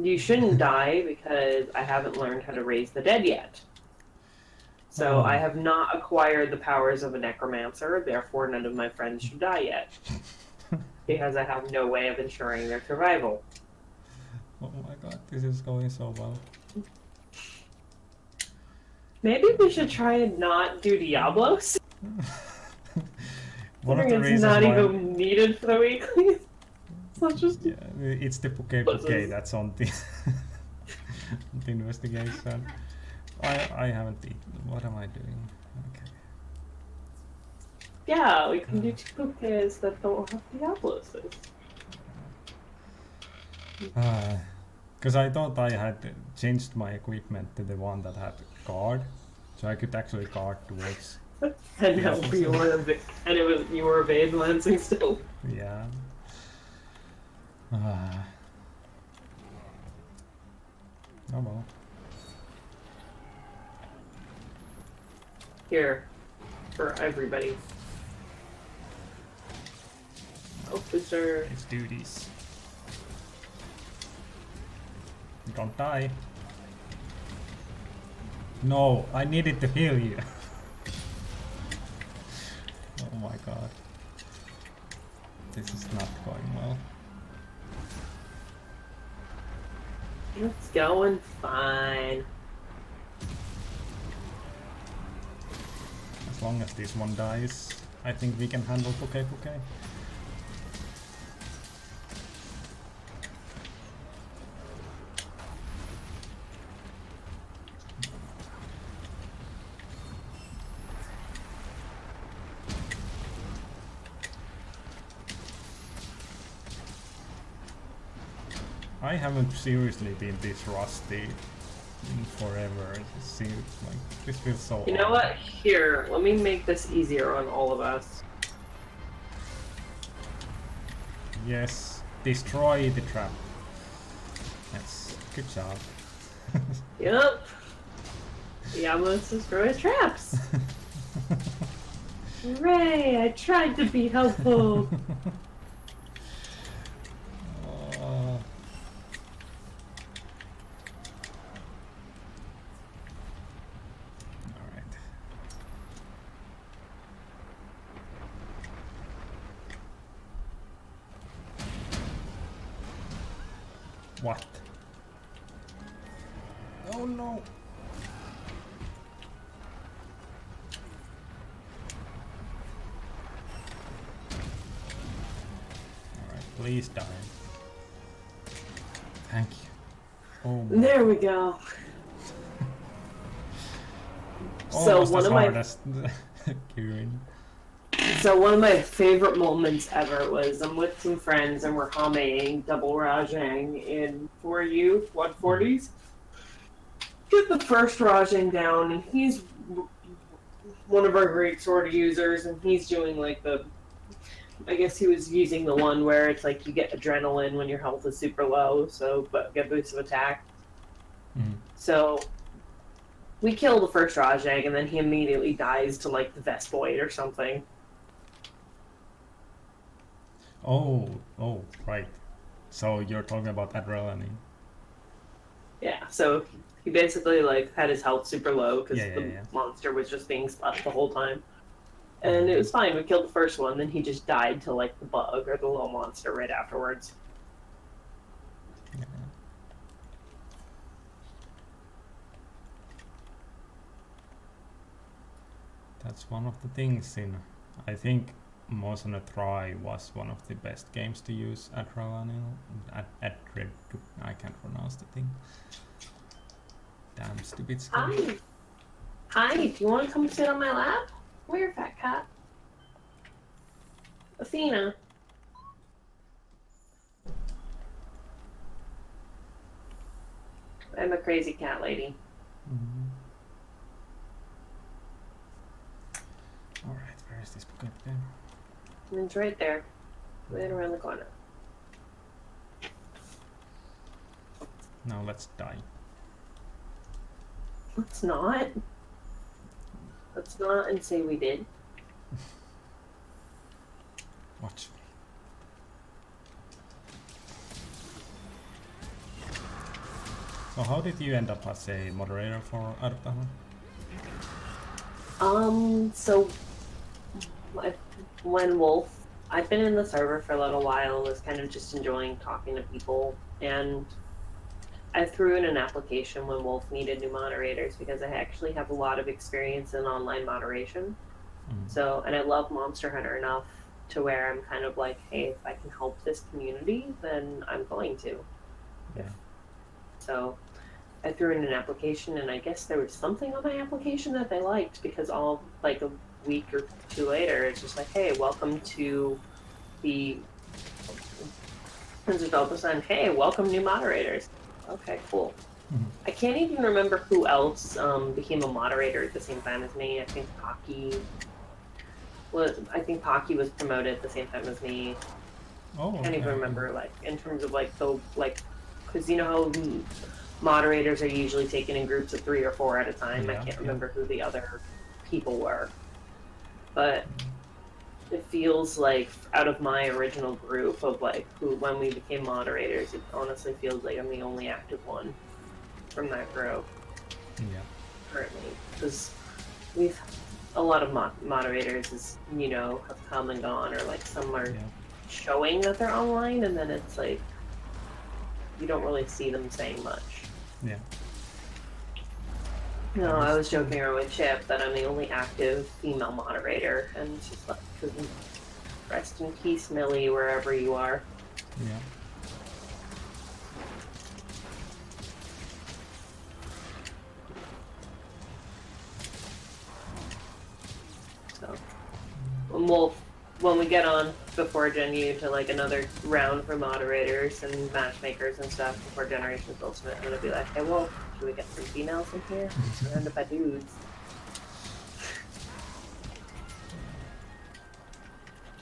You shouldn't die because I haven't learned how to raise the dead yet. So I have not acquired the powers of a necromancer, therefore none of my friends should die yet. Because I have no way of ensuring their survival.
Oh my god, this is going so well.
Maybe we should try and not do Diablos.
One of the
It's
reasons
not
why
even needed for the weekly. It's just...
yeah, it's the bouquet that's on the, the investigation. I haven't eaten. What am I doing? Okay.
Yeah, we can do 2 bouquets that don't have Diablos.
Because I thought I had changed my equipment to the one that had guard, so I could actually guard towards.
And now you were you were evade lancing still.
Yeah. Oh well.
Here, for everybody. Officer.
Let's do this. Don't die. No, I needed to heal you. Oh my god. This is not going well.
It's going fine.
As long as this one dies, I think we can handle Bouquet. I haven't seriously been this rusty in forever. It seems like this feels so
You know
odd.
what? Here, let me make this easier on all of us.
Yes, destroy the trap. That's good job.
Yep. Yeah, let's destroy traps. Hooray! I tried to be helpful.
Alright. What? Oh no! Alright, please die. Thank you. Oh my.
There we go.
Almost
one
as
of my
hard as Kieran.
So one of my favorite moments ever was I'm with some friends and we're humming double Rajang in 4U 140s. Get the first Rajang down and he's one of our great sword users and he's doing like I guess he was using the one where it's like you get adrenaline when your health is super low, but get boost of attack. So we kill the first Rajang and then he immediately dies to like the Vespoid or something.
Oh, right. So you're talking about adrenaline.
Yeah, so he basically like had his health super low because the
Yeah.
monster was just being splashed the whole time. And it was fine, we killed the first one, then he just died to like the bug or the little monster right afterwards.
Yeah. That's one of the things in, I think, Moson Try was one of the best games to use adrenaline. I can't pronounce the thing. Damn stupid skill.
Hi, do you want to come sit on my lap? Where, fat cat? Athena. I'm a crazy cat lady.
Alright, where is this book again?
It's right there. Right around the corner.
Now let's die.
Let's not. Let's not and say we did.
Watch me. So how did you end up as a moderator for AdoptAHunter?
So when Wolf, I've been in the server for a little while, was kind of just enjoying talking to people, and I threw in an application when Wolf needed new moderators because I actually have a lot of experience in online moderation. So, and I love Monster Hunter enough to where I'm kind of like, hey, if I can help this community, then I'm going to.
Yeah.
So I threw in an application, and I guess there was something on my application that they liked because all like a week or two later, it's just like, hey, welcome to the Princess Delta Sun. Hey, welcome new moderators. Okay, cool. I can't even remember who else became a moderator at the same time as me. I think Pocky was promoted at the same time as me.
Oh,
I can't even remember, like, in terms of like because you know how moderators are usually taken in groups of 3 or 4 at a time.
Yeah,
I can't remember who the other people were, but it feels like out of my original group of like who when we became moderators, it honestly feels like I'm the only active one from that group.
Yeah.
Currently, because we've a lot of moderators, as you know, have come and gone, or like some are showing that they're online, and then it's like you don't really see them saying much.
Yeah.
No, I was joking around with Chip that I'm the only active female moderator, and it's just like, rest in peace, Millie, wherever you are.
Yeah.
So, when we get on before Gen U to like another round for moderators and matchmakers and stuff before Generations Ultimate, I'm gonna be like, hey, well, should we get some females in here? I'm surrounded by dudes.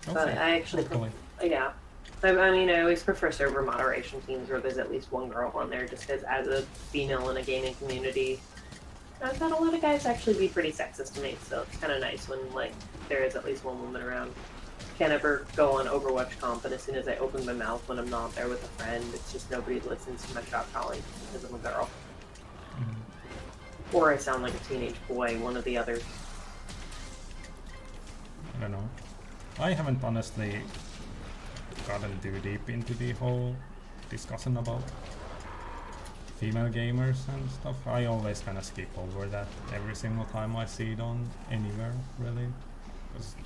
But I actually, yeah. I mean, I always prefer server moderation teams where there's at least one girl on there, just because as a female in a gaming community, I've had a lot of guys actually be pretty sexist to me, so it's kind of nice when, like, there is at least one woman around. Can't ever go on Overwatch comp, and as soon as I open my mouth when I'm not there with a friend, it's just nobody listens to my shot calling because I'm a girl. Or I sound like a teenage boy, one or the other.
I don't know. I haven't honestly gotten too deep into the whole discussion about female gamers and stuff. I always kind of skip over that every single time I see it on anywhere, really.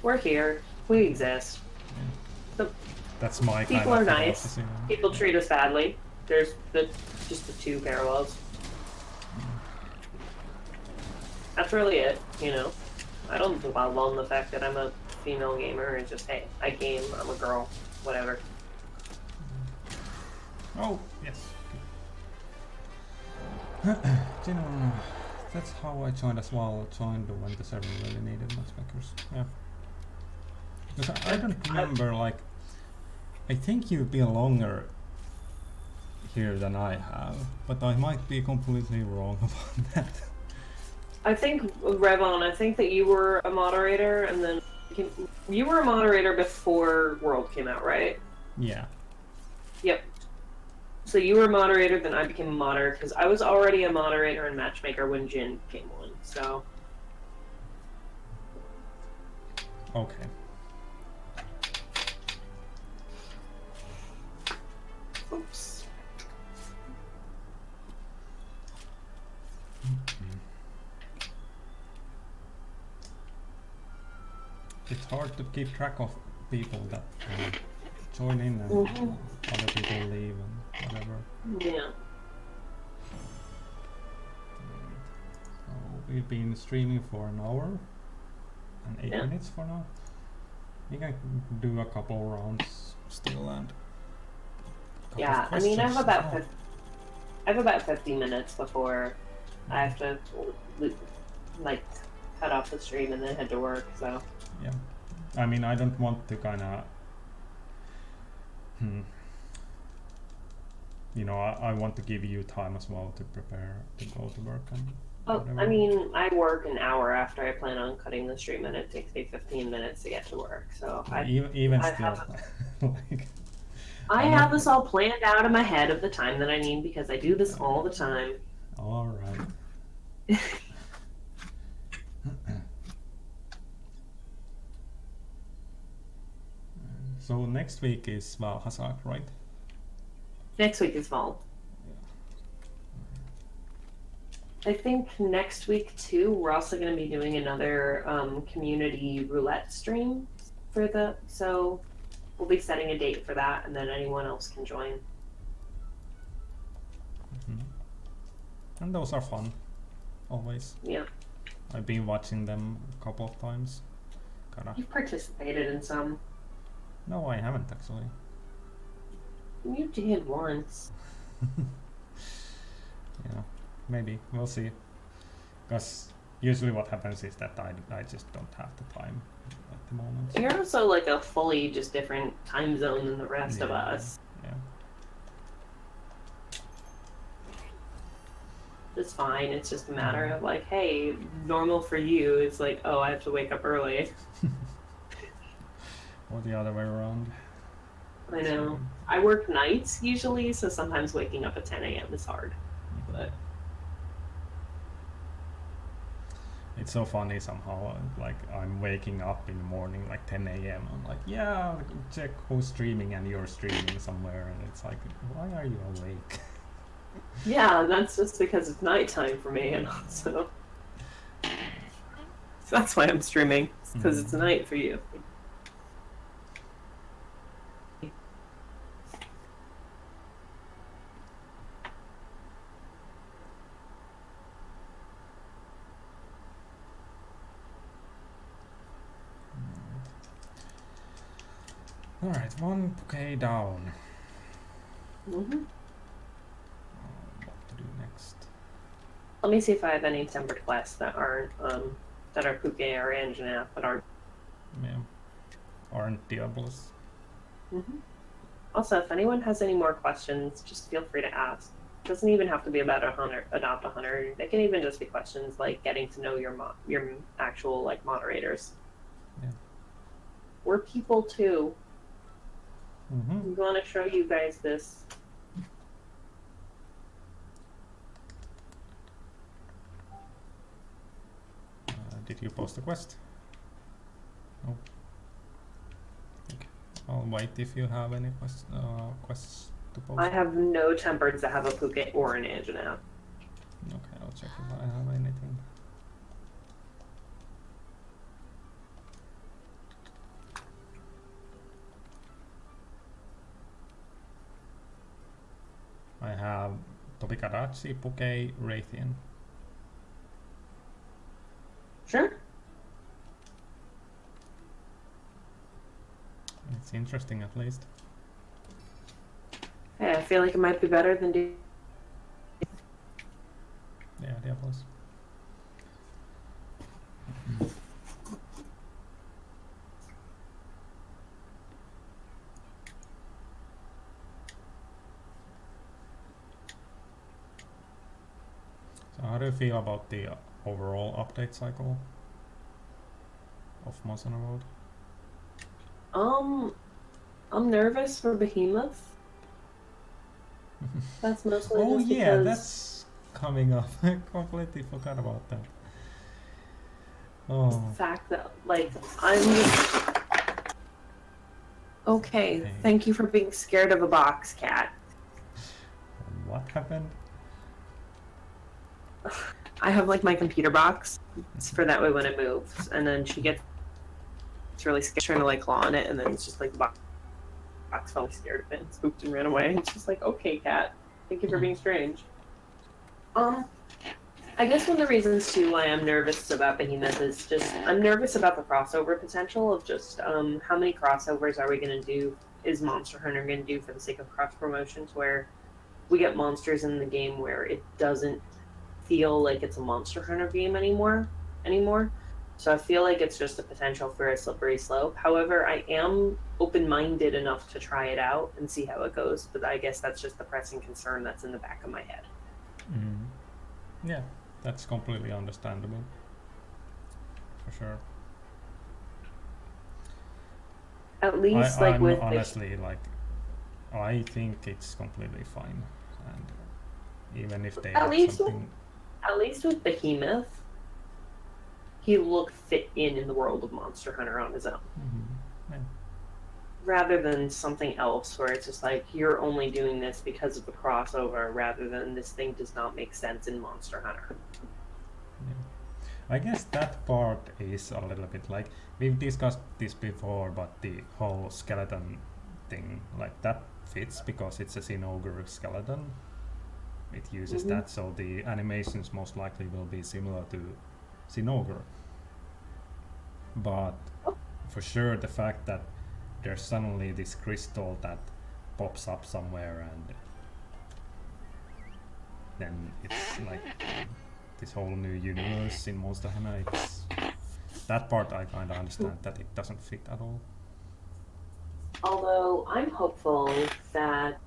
We're here. We exist.
Yeah. That's my kind of
people are
nice.
People treat us badly. There's just the two parallels. That's really it, you know. I don't dwell on the fact that I'm a female gamer. It's just, hey, I game, I'm a girl, whatever.
Oh, yes. You know, that's how I joined as well. Joined when the server really needed matchmakers. Yeah. Because I don't remember, like, I think you've been longer here than I have, but I might be completely wrong about that.
I think, Revon, I think that you were a moderator, and then you were a moderator before World came out, right?
Yeah.
Yep. So you were a moderator, then I became a moderator, because I was already a moderator and matchmaker when Jin came on, so...
Okay.
Oops.
It's hard to keep track of people that join in and other people leave and whatever.
Yeah.
So we've been streaming for an hour and 8 minutes for now. We can do a couple rounds still and
yeah, I mean, I have about 50 minutes before I have to like cut off the stream and then head to work. So
yeah, I mean, I don't want to kind of you know, I want to give you time as well to prepare to go to work and whatever.
I mean, I work an hour after I plan on cutting the stream, and it takes me 15 minutes to get to work. So
even still, like,
I have this all planned out in my head of the time that I need because I do this all the time.
All right. So next week is Valhazak, right?
Next week is Val. I think next week too, we're also going to be doing another community roulette stream for so we'll be setting a date for that, and then anyone else can join.
And those are fun, always.
Yeah.
I've been watching them a couple of times.
You've participated in some.
No, I haven't actually.
You did once.
Yeah, maybe. We'll see. Because usually what happens is that I just don't have the time at the moment.
You're also like a fully just different time zone than the rest of us.
Yeah.
It's fine. It's just a matter of like, hey, normal for you is like, oh, I have to wake up early.
Or the other way around.
I know. I work nights usually, so sometimes waking up at 10 a.m. is hard. But
it's so funny somehow. Like, I'm waking up in the morning like 10 a.m. I'm like, yeah, check who's streaming, and you're streaming somewhere, and it's like, why are you awake?
Yeah, that's just because it's nighttime for me, and also so that's why I'm streaming, because it's night for you.
Alright, 1k down.
Mm-hmm.
What to do next?
Let me see if I have any tempered quests that aren't that are Puke or Anjanath that aren't.
Yeah. Aren't Diablos.
Mm-hmm. Also, if anyone has any more questions, just feel free to ask. It doesn't even have to be about AdoptAHunter. They can even just be questions like getting to know your actual like moderators.
Yeah.
We're people too.
Mm-hmm.
We want to show you guys this.
Did you post a quest? No. Okay. I'll wait if you have any quests to post.
I have no tempereds that have a Puke or an Anjanath.
Okay, I'll check if I have anything. I have Tobikadachi, Puke, Raytheon.
Sure.
It's interesting at least.
Hey, I feel like it might be better than
Yeah, Diablos. So how do you feel about the overall update cycle of Monster World?
I'm nervous for Behemoth. That's mostly
Oh
just
yeah,
because
that's coming up. I completely forgot about that. Oh.
the fact that like I'm just okay.
Hey.
Thank you for being scared of a box cat.
What happened?
I have like my computer box. It's for that way when it moves, and then she gets really scared, trying to like claw on it, and then it's just like the box felt scared of it and spooked and ran away. It's just like, okay, cat. Thank you for being strange. I guess one of the reasons too why I'm nervous about Behemoth is just I'm nervous about the crossover potential of just how many crossovers are we going to do? Is Monster Hunter going to do for the sake of cross promotions where we get monsters in the game where it doesn't feel like it's a Monster Hunter game anymore? So I feel like it's just a potential for a slippery slope. However, I am open-minded enough to try it out and see how it goes. But I guess that's just the pressing concern that's in the back of my head.
Mm-hmm. Yeah, that's completely understandable. For sure.
At least, like, with
honestly, like, I think it's completely fine. And even if they have something...
At least with Behemoth, he looked fit in the world of Monster Hunter on his own.
Mm-hmm. Yeah.
Rather than something else where it's just like, you're only doing this because of the crossover, rather than this thing does not make sense in Monster Hunter.
Yeah. I guess that part is a little bit like, we've discussed this before, but the whole skeleton thing, like that fits because it's a Sinogre skeleton. It uses that, so the animations most likely will be similar to Sinogre. But for sure the fact that there's suddenly this crystal that pops up somewhere and then it's like this whole new universe in Monster Hunter, that part I kind of understand that it doesn't fit at all.
Although I'm hopeful that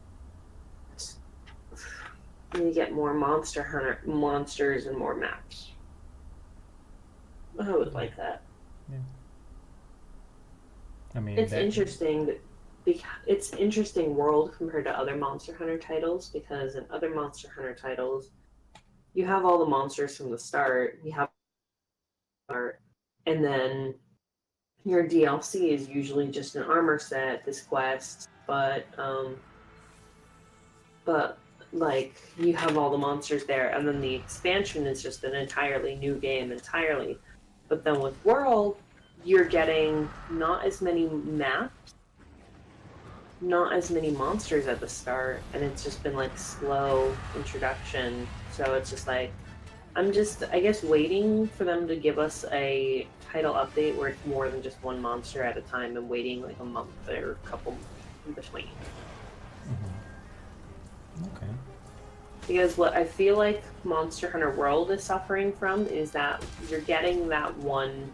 we get more Monster Hunter monsters and more maps. I would like that.
Yeah. I mean,
it's interesting. It's interesting world compared to other Monster Hunter titles, because in other Monster Hunter titles, you have all the monsters from the start. And then your DLC is usually just an armor set, this quest, but like you have all the monsters there, and then the expansion is just an entirely new game entirely. But then with World, you're getting not as many maps, not as many monsters at the start, and it's just been like slow introduction. So it's just like, I'm just, I guess, waiting for them to give us a title update where it's more than just one monster at a time and waiting like a month or a couple in between.
Okay.
Because what I feel like Monster Hunter World is suffering from is that you're getting that one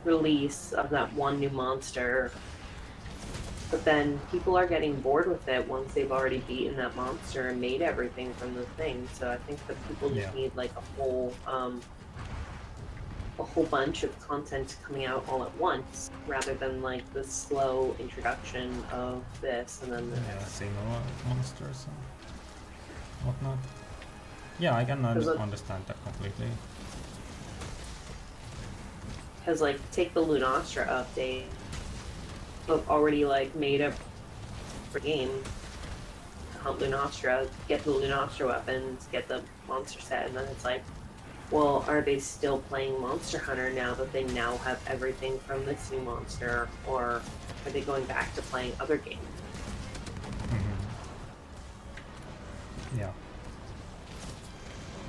release of that one new monster, but then people are getting bored with it once they've already beaten that monster and made everything from the thing. So I think that people just need like a whole bunch of content coming out all at once, rather than like the slow introduction of this and then the
single monsters and whatnot. Yeah, I can understand that completely.
Because, like, take the Lunastra update. I've already, like, made a game to hunt Lunastra, get the Lunastra weapons, get the monster set, and then it's like, well, are they still playing Monster Hunter now that they now have everything from this new monster, or are they going back to playing other games?
Yeah.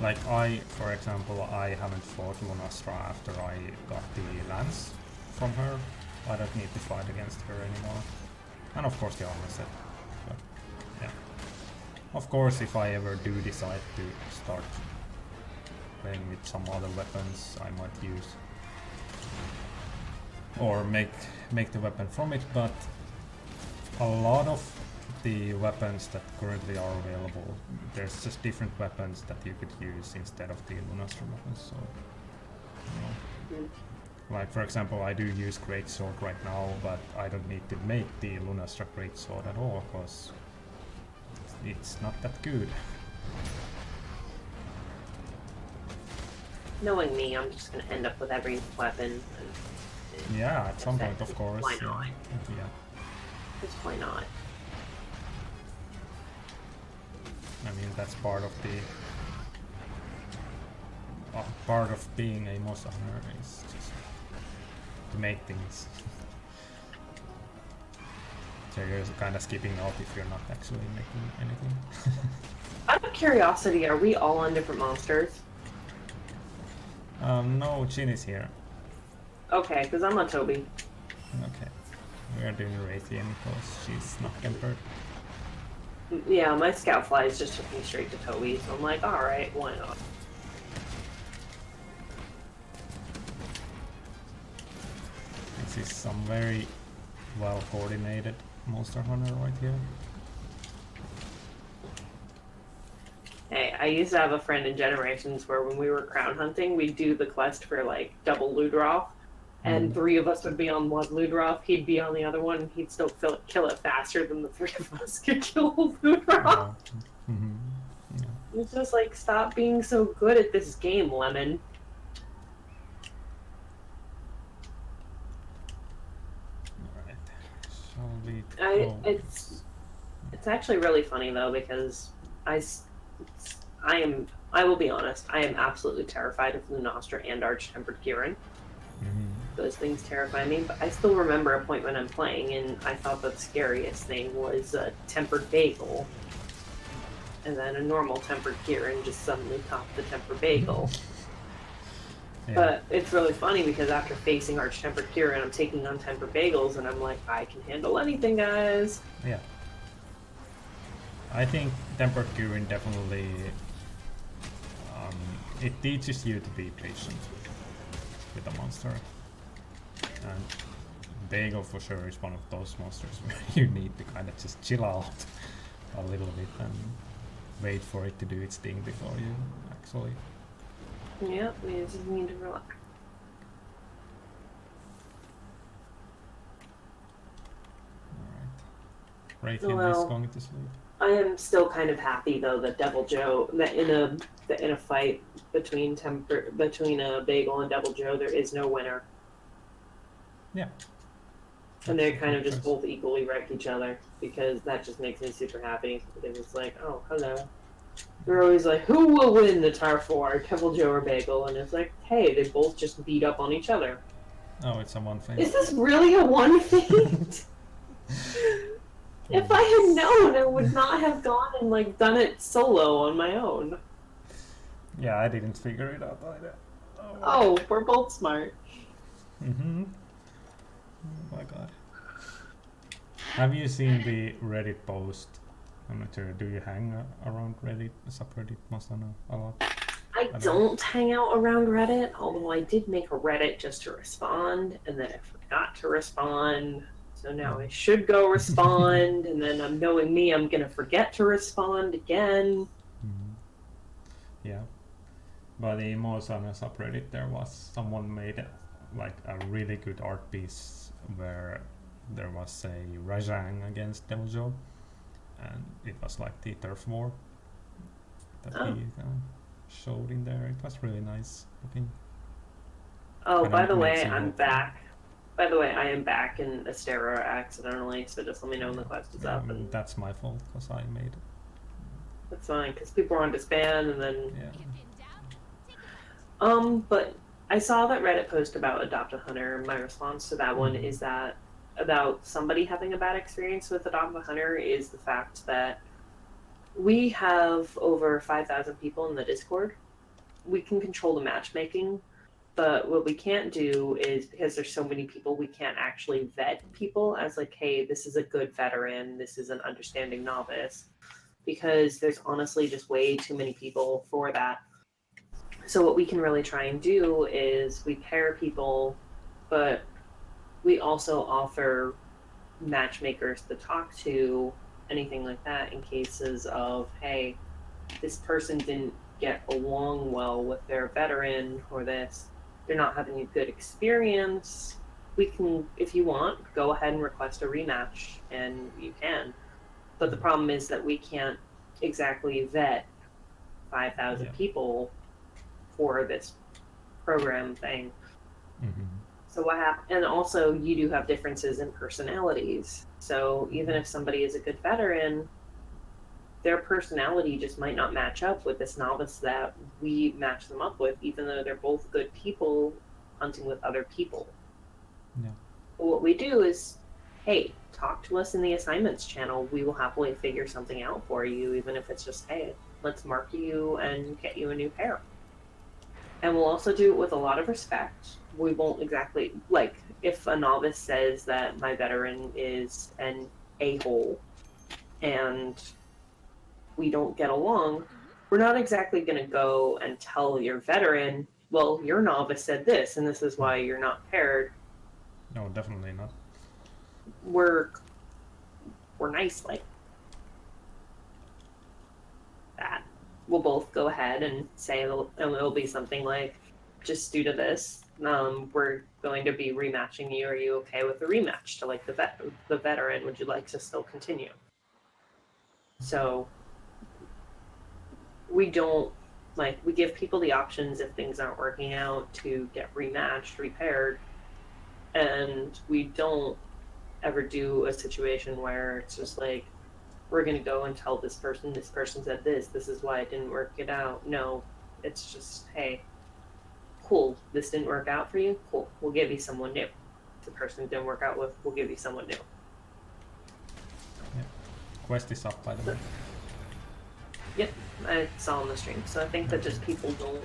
Like for example, I haven't fought Lunastra after I got the lance from her. I don't need to fight against her anymore. And of course the armor set. But yeah. Of course, if I ever do decide to start playing with some other weapons, I might use or make the weapon from it, but a lot of the weapons that currently are available, there's just different weapons that you could use instead of the Lunastra weapons, so like for example, I do use Greatsword right now, but I don't need to make the Lunastra Greatsword at all, because it's not that good.
Knowing me, I'm just gonna end up with every weapon. And
yeah, at some point, of course.
Why not?
Yeah.
Just why not?
I mean, that's part of being a Monster Hunter, is just to make things. So you're kind of skipping out if you're not actually making anything.
Out of curiosity, are we all on different monsters?
No, Jin is here.
Okay, because I'm on Toby.
Okay. We are doing Raytheon because she's not tempered.
Yeah, my scout flies just took me straight to Toby, so I'm like, alright, why not?
This is some very well coordinated Monster Hunter right here.
Hey, I used to have a friend in Generations where when we were crown hunting, we'd do the quest for like double Ludroth, and 3 of us would be on one Ludroth, he'd be on the other one, and he'd still kill it faster than the 3 of us could kill Ludroth.
Yeah.
It's just like, stop being so good at this game, Lemon.
Alright. Shall we
It's actually really funny though, because I will be honest, I am absolutely terrified of Lunastra and Arch-Tempered Kieran. Those things terrify me, but I still remember a point when I'm playing and I thought the scariest thing was a Tempered Bagel. And then a normal Tempered Kieran just suddenly topped the Tempered Bagel.
Yeah.
But it's really funny because after facing Arch-Tempered Kieran, I'm taking on Tempered Bagels and I'm like, I can handle anything, guys.
Yeah. I think Tempered Kieran definitely it teaches you to be patient with a monster. And Bagel for sure is one of those monsters where you need to kind of just chill out a little bit and wait for it to do its thing before you actually.
Yeah, we just need to relax.
Alright. Raytheon is going to sleep.
I am still kind of happy though that Devil Joe, that in a fight between a Bagel and Devil Joe, there is no winner.
Yeah.
And they kind of just both equally wreck each other, because that just makes me super happy. Because it's like, oh, hello. They're always like, who will win the Tarf War, Devil Joe or Bagel? And it's like, hey, they both just beat up on each other.
Oh, it's a one thing.
Is this really a one thing? If I had known, I would not have gone and like done it solo on my own.
Yeah, I didn't figure it out either.
Oh, we're both smart.
Mm-hmm. Oh my god. Have you seen the Reddit post? I'm not sure. Do you hang around Reddit, subreddit, Masana, a lot?
I don't hang out around Reddit, although I did make a Reddit just to respond, and then I forgot to respond. So now I should go respond, and then knowing me, I'm gonna forget to respond again.
Mm. Yeah. But in Masana subreddit, there was someone made like a really good art piece where there was a Rajang against Dojo, and it was like the turf war that he showed in there. It was really nice looking.
Oh,
And
by
it
the
makes
way,
you
I'm
hope.
back. By the way, I am back in Astera accidentally, so just let me know when the quest is up. And
that's my fault because I made it.
that's fine, because people were on disband, and then...
Yeah.
But I saw that Reddit post about AdoptAHunter. My response to that one is that about somebody having a bad experience with AdoptAHunter is the fact that we have over 5,000 people in the Discord. We can control the matchmaking, but what we can't do is, because there's so many people, we can't actually vet people as like, hey, this is a good veteran, this is an understanding novice, because there's honestly just way too many people for that. So what we can really try and do is we pair people, but we also offer matchmakers to talk to, anything like that, in cases of, hey, this person didn't get along well with their veteran, or this, they're not having a good experience. We can, if you want, go ahead and request a rematch, and you can. But the problem is that we can't exactly vet 5,000 people for this program thing. So what happens, and also you do have differences in personalities. So even if somebody is a good veteran, their personality just might not match up with this novice that we match them up with, even though they're both good people hunting with other people.
Yeah.
But what we do is, hey, talk to us in the assignments channel. We will happily figure something out for you, even if it's just, hey, let's mark you and get you a new pair. And we'll also do it with a lot of respect. We won't exactly, like, if a novice says that my veteran is an a-hole and we don't get along, we're not exactly going to go and tell your veteran, well, your novice said this, and this is why you're not paired.
No, definitely not.
We're nice like that. We'll both go ahead and say, it'll be something like, just due to this, we're going to be rematching you. Are you okay with the rematch to like the veteran? Would you like to still continue? So we don't, like, we give people the options if things aren't working out to get rematched, repaired, and we don't ever do a situation where it's just like, we're going to go and tell this person said this is why it didn't work it out. No, it's just, hey, cool, this didn't work out for you, cool, we'll give you someone new. If the person didn't work out with, we'll give you someone new.
Yeah. Quest is up, by the way.
Yep, I saw on the stream. So I think that just people don't,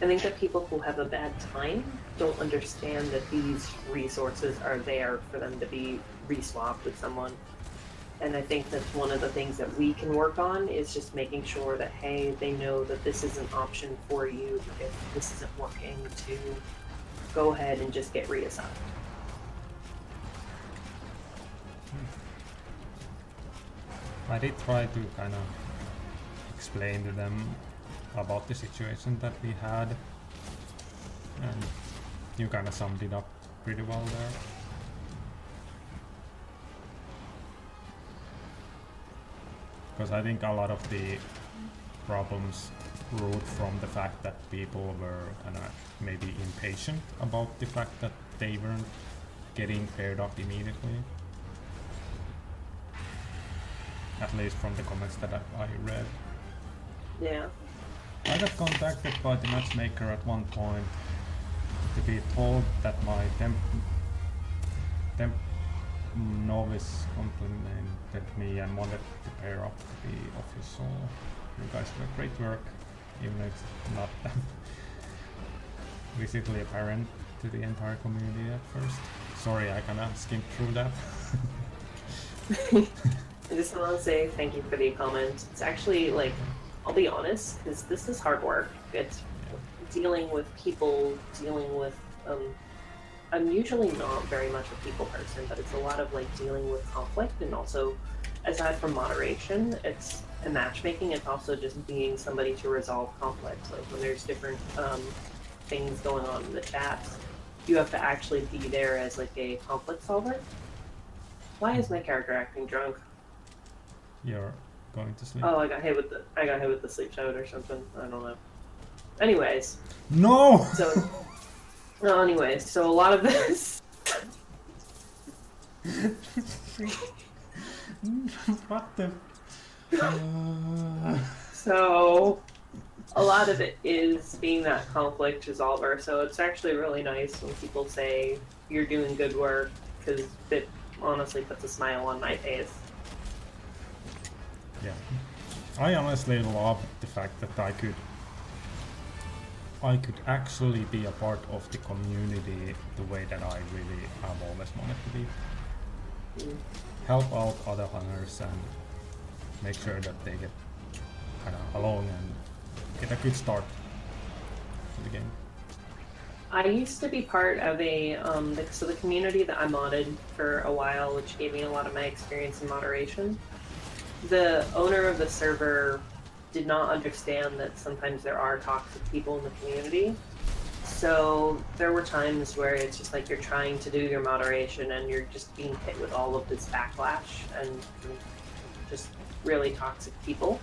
I think that people who have a bad time don't understand that these resources are there for them to be re-swapped with someone. And I think that's one of the things that we can work on, is just making sure that, hey, they know that this is an option for you if this isn't working, to go ahead and just get reassigned.
I did try to kind of explain to them about the situation that we had, and you kind of summed it up pretty well there. Because I think a lot of the problems root from the fact that people were kind of maybe impatient about the fact that they weren't getting paired up immediately. At least from the comments that I read.
Yeah.
I got contacted by the matchmaker at one point to be told that my temp novice complimented me and wanted to pair up the official. You guys do great work. even though it's not visibly apparent to the entire community at first. Sorry, I kinda skimmed through that.
I just want to say thank you for the comment. It's actually, like, I'll be honest, because this is hard work. It's dealing with people, dealing with, I'm usually not very much a people person, but it's a lot of, like, dealing with conflict, and also, aside from moderation, it's and matchmaking, it's also just being somebody to resolve conflict. Like, when there's different, things going on in the chat, you have to actually be there as, like, a conflict solver. Why is my character acting drunk?
You're going to sleep.
Oh, I got hit with the sleep shout or something. I don't know. Anyways.
No.
So a lot of this.
What the?
So a lot of it is being that conflict resolver. So it's actually really nice when people say you're doing good work, because it honestly puts a smile on my face.
Yeah, I honestly love the fact that I could actually be a part of the community the way that I really have always wanted to be. Help out other hunters and make sure that they get kind of along and get a good start to the game.
I used to be part of the community that I modded for a while, which gave me a lot of my experience in moderation. The owner of the server did not understand that sometimes there are toxic people in the community. So there were times where it's just like you're trying to do your moderation and you're just being hit with all of this backlash and just really toxic people,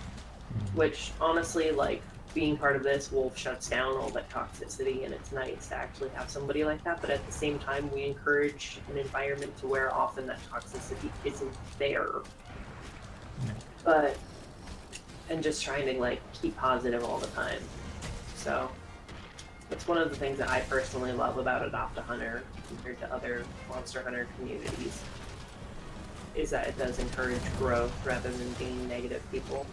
which honestly, like, being part of this, Wolf shuts down all that toxicity, and it's nice to actually have somebody like that, but at the same time we encourage an environment to where often that toxicity isn't there. But, and just trying to, like, keep positive all the time. So that's one of the things that I personally love about AdoptAHunter compared to other Monster Hunter communities, is that it does encourage growth rather than being negative people.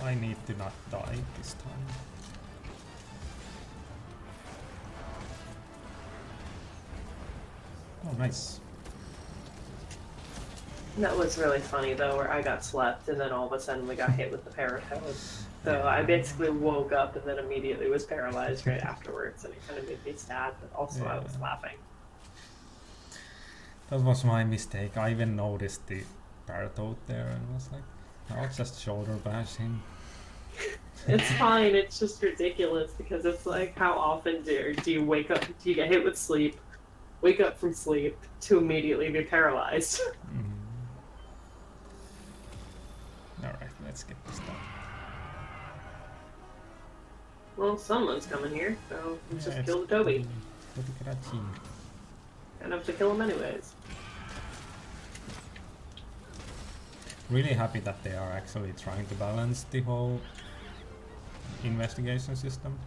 I need to not die this time. Oh, nice.
That was really funny though, where I got slept and then all of a sudden we got hit with the paratoad. So I basically woke up and then immediately was paralyzed right afterwards, and it kind of made me sad, but also I was laughing.
That was my mistake. I even noticed the paratoad there and was like, I'll just shoulder bash him.
It's fine, it's just ridiculous because it's like, how often do you wake up, do you get hit with sleep, wake up from sleep, to immediately be paralyzed?
Alright, let's get this done.
Well, someone's coming here, so let's just kill the Toby. Gonna have to kill him anyways.
Really happy that they are actually trying to balance the whole investigation system,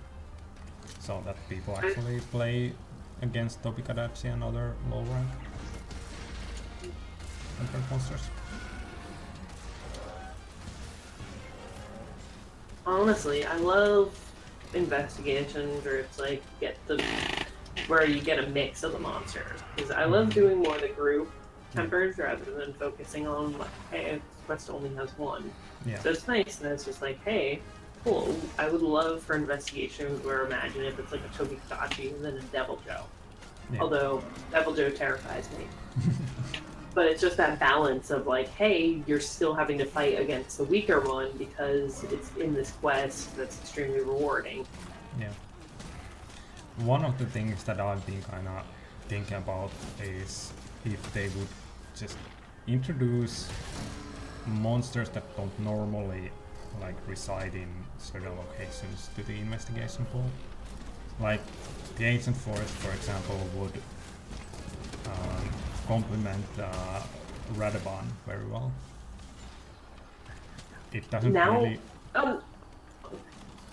so that people actually play against Topikadachi and other low rank monsters.
Honestly, I love investigations where it's like where you get a mix of the monsters, because I love doing more of the group tempers rather than focusing on, like, hey, this quest only has one.
Yeah.
So it's nice that it's just like, hey, cool, I would love for investigations where, imagine if it's like a Tobikadachi and then a Devil Joe. Yeah. Although Devil Joe terrifies me. But it's just that balance of like, hey, you're still having to fight against the weaker one because it's in this quest that's extremely rewarding.
Yeah. One of the things that I've been kind of thinking about is if they would just introduce monsters that don't normally like reside in certain locations to the investigation pool. Like the Ancient Forest, for example, would complement Radovan very well. It doesn't
Now,
really...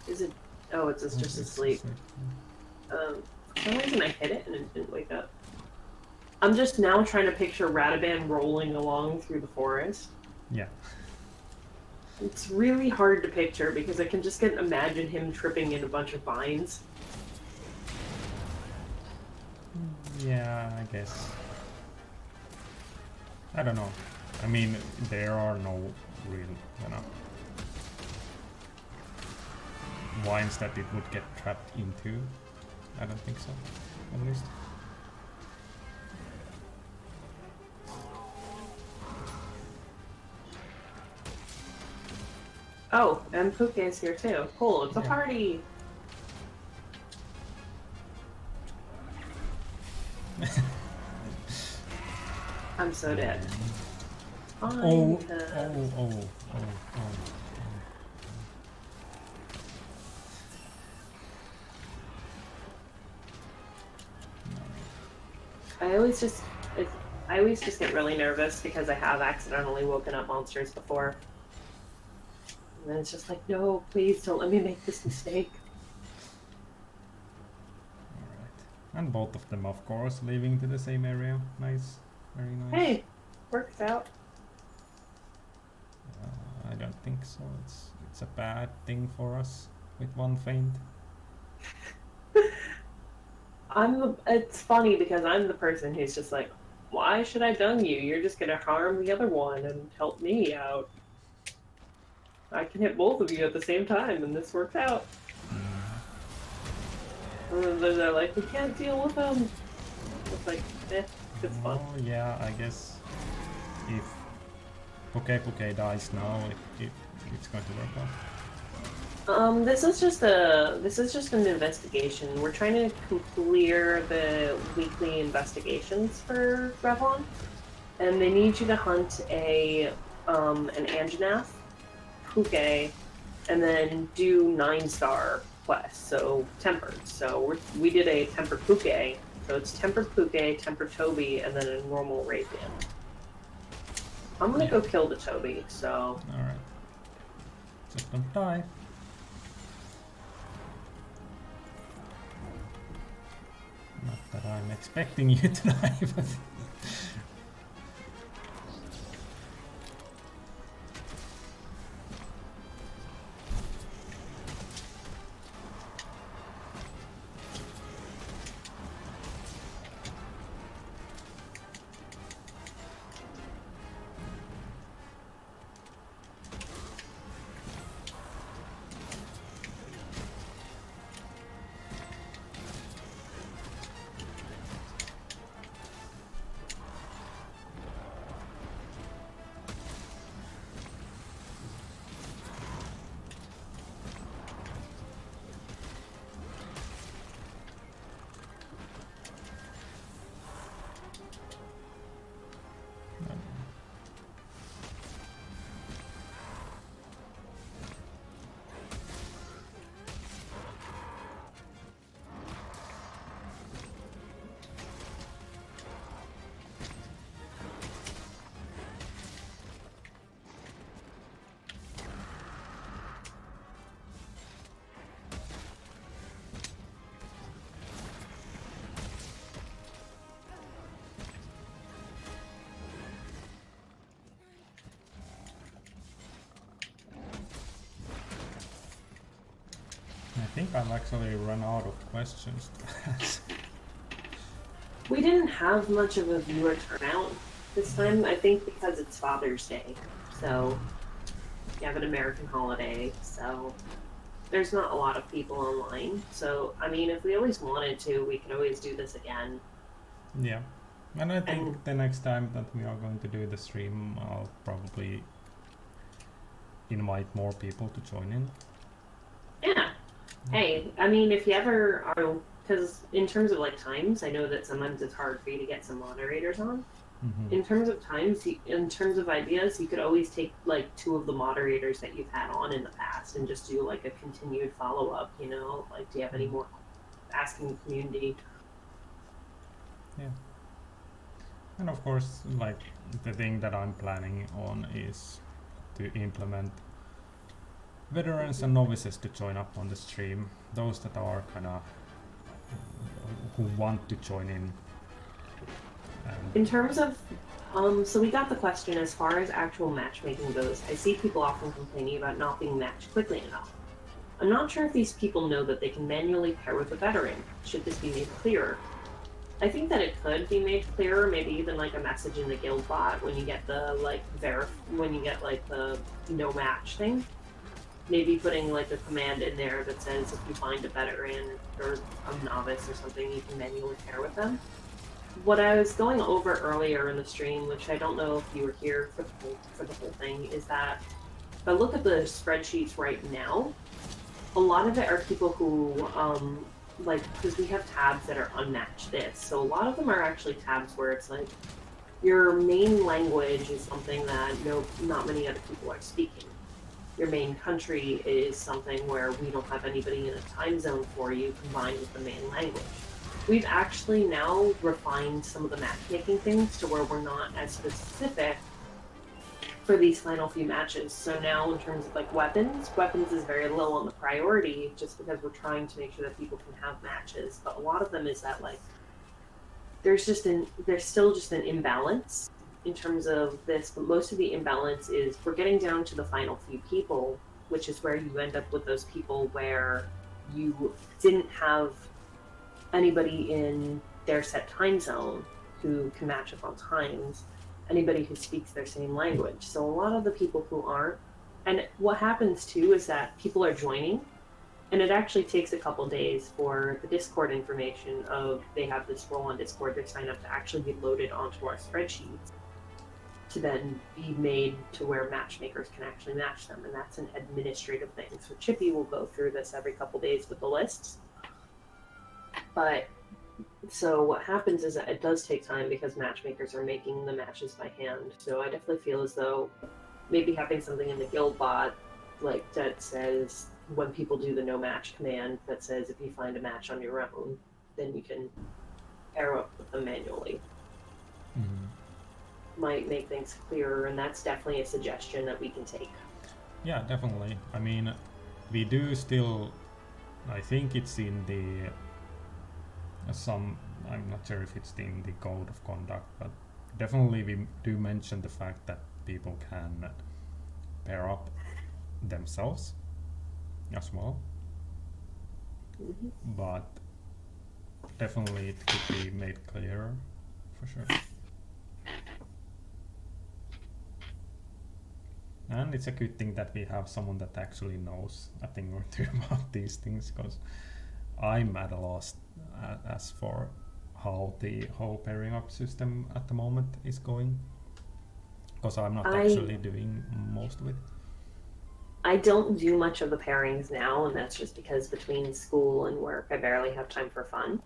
is it? Oh, it's just asleep. For some reason I hit it and it didn't wake up. I'm just now trying to picture Radovan rolling along through the forest.
Yeah.
It's really hard to picture because I can just imagine him tripping in a bunch of vines.
Yeah, I guess. I don't know. I mean, there are no real, vines that it would get trapped into. I don't think so, at least.
Oh, and Puke is here too. Cool, it's a party! I'm so dead.
Oh.
I always just get really nervous because I have accidentally woken up monsters before. And then it's just like, no, please don't let me make this mistake.
Alright. And both of them, of course, leaving to the same area. Nice. Very nice.
Hey, works out.
I don't think so. It's a bad thing for us with one feint.
It's funny because I'm the person who's just like, why should I dung you? You're just gonna harm the other one and help me out. I can hit both of you at the same time and this works out. And then they're like, we can't deal with them. It's like, it's fun.
Oh yeah, I guess if Puke dies now, it's going to work out.
This is just an investigation. We're trying to clear the weekly investigations for Revlon, and they need you to hunt an Anjanath, Puke, and then do 9-star quests. So tempered. So we did a tempered Puke. So it's tempered Puke, tempered Toby, and then a normal Raytheon. I'm gonna go kill the Toby. So.
All right. Just don't die. Not that I'm expecting you to die, but... I think I've actually run out of questions to ask.
We didn't have much of a viewer turnout this time, I think because it's Father's Day. So, you have an American holiday, so there's not a lot of people online. So, I mean, if we always wanted to, we could always do this again.
Yeah. And I think the next time that we are going to do the stream, I'll probably invite more people to join in.
Yeah. Hey, I mean, if you ever are, because in terms of like times, I know that sometimes it's hard for you to get some moderators on.
Mm-hmm.
In terms of times, in terms of ideas, you could always take like 2 of the moderators that you've had on in the past and just do like a continued follow up. You know, like do you have any more asking the community?
Yeah. And of course, like the thing that I'm planning on is to implement veterans and novices to join up on the stream. Those that are kind of who want to join in.
In terms of, so we got the question as far as actual matchmaking goes. I see people often complaining about not being matched quickly enough. I'm not sure if these people know that they can manually pair with a veteran. Should this be made clearer? I think that it could be made clearer, maybe even like a message in the guild bot when you get the like when you get like the no match thing. Maybe putting like a command in there that says if you find a veteran or a novice or something, you can manually pair with them. What I was going over earlier in the stream, which I don't know if you were here for the whole thing, is that if I look at the spreadsheets right now, a lot of it are people who like, because we have tabs that are unmatched this, so a lot of them are actually tabs where it's like your main language is something that not many other people are speaking. Your main country is something where we don't have anybody in a time zone for you combined with the main language. We've actually now refined some of the matchmaking things to where we're not as specific for these final few matches. So now in terms of like weapons is very low on the priority just because we're trying to make sure that people can have matches. But a lot of them is that like there's still just an imbalance in terms of this, but most of the imbalance is we're getting down to the final few people, which is where you end up with those people where you didn't have anybody in their set time zone who can match up on times, anybody who speaks their same language. So a lot of the people who aren't, and what happens too is that people are joining, and it actually takes a couple days for the Discord information of they have this role on Discord, they sign up to actually be loaded onto our spreadsheets to then be made to where matchmakers can actually match them, and that's an administrative thing. So Chippy will go through this every couple days with the lists. But so what happens is that it does take time because matchmakers are making the matches by hand. So I definitely feel as though maybe having something in the guild bot like that says when people do the no match command that says if you find a match on your own, then you can pair up with them manually. Might make things clearer, and that's definitely a suggestion that we can take.
Yeah, definitely. I mean, we do still, I think it's in the I'm not sure if it's in the code of conduct, but definitely we do mention the fact that people can pair up themselves as well. But definitely it could be made clearer for sure. And it's a good thing that we have someone that actually knows a thing or two about these things, because I'm at a loss as for how the whole pairing up system at the moment is going, because I'm not actually doing most of it.
I don't do much of the pairings now, and that's just because between school and work I barely have time for fun.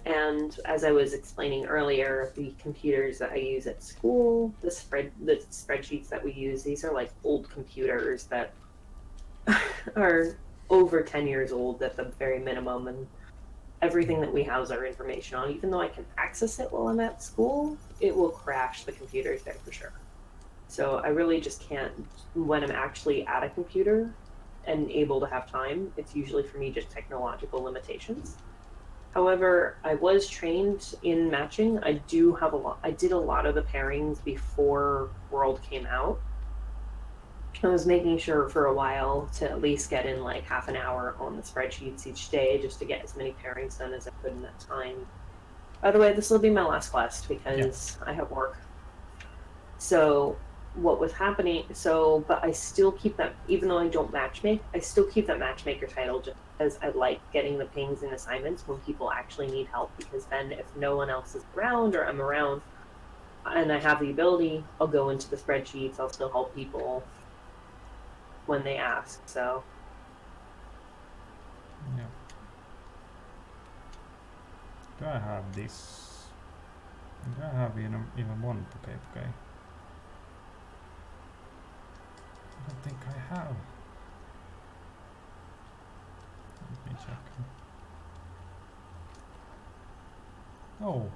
And as I was explaining earlier, the computers that I use at school, the spreadsheets that we use, these are like old computers that are over 10 years old at the very minimum, and everything that we house our information on, even though I can access it while I'm at school, it will crash the computers there for sure. So I really just can't, when I'm actually at a computer and able to have time, it's usually for me just technological limitations. However, I was trained in matching. I did a lot of the pairings before World came out. I was making sure for a while to at least get in like half an hour on the spreadsheets each day just to get as many pairings done as I could in that time. By the way, this will be my last quest because I have work. So what was happening, but I still keep that, even though I don't matchmake, I still keep that matchmaker title just because I like getting the pings and assignments when people actually need help, because then if no one else is around or I'm around and I have the ability, I'll go into the spreadsheets, I'll still help people when they ask, so.
Yeah. Do I have this? Do I have even one bouquet? I don't think I have. Let me check. Oh,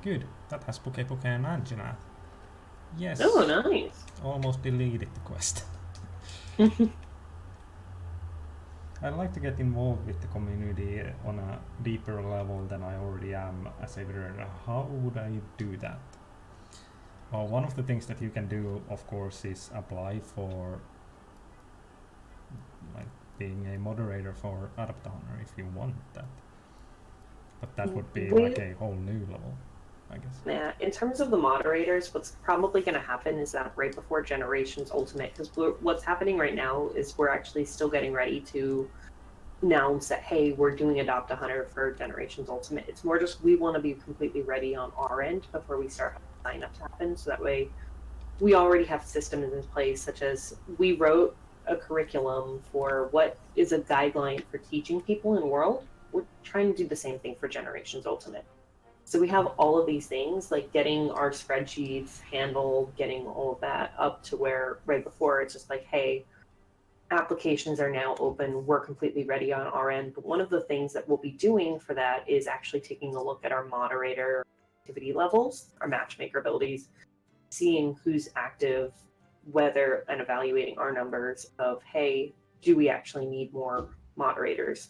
Good. That has Poke and Anjanath. Yes.
Oh, nice.
Almost deleted the quest. I'd like to get involved with the community on a deeper level than I already am as a veteran. How would I do that? Well, one of the things that you can do, of course, is apply for like being a moderator for AdoptAHunter if you want that. But that would be like a whole new level, I guess.
Yeah, in terms of the moderators, what's probably going to happen is that right before Generations Ultimate, because what's happening right now is we're actually still getting ready to announce that, hey, we're doing AdoptAHunter for Generations Ultimate. It's more just we want to be completely ready on our end before we start sign-up to happen, so that way we already have systems in place, such as we wrote a curriculum for what is a guideline for teaching people in World. We're trying to do the same thing for Generations Ultimate. So we have all of these things, like getting our spreadsheets handled, getting all of that up to where right before it's just like, hey, applications are now open, we're completely ready on our end. But one of the things that we'll be doing for that is actually taking a look at our moderator activity levels, our matchmaker abilities, seeing who's active, whether, and evaluating our numbers of, hey, do we actually need more moderators?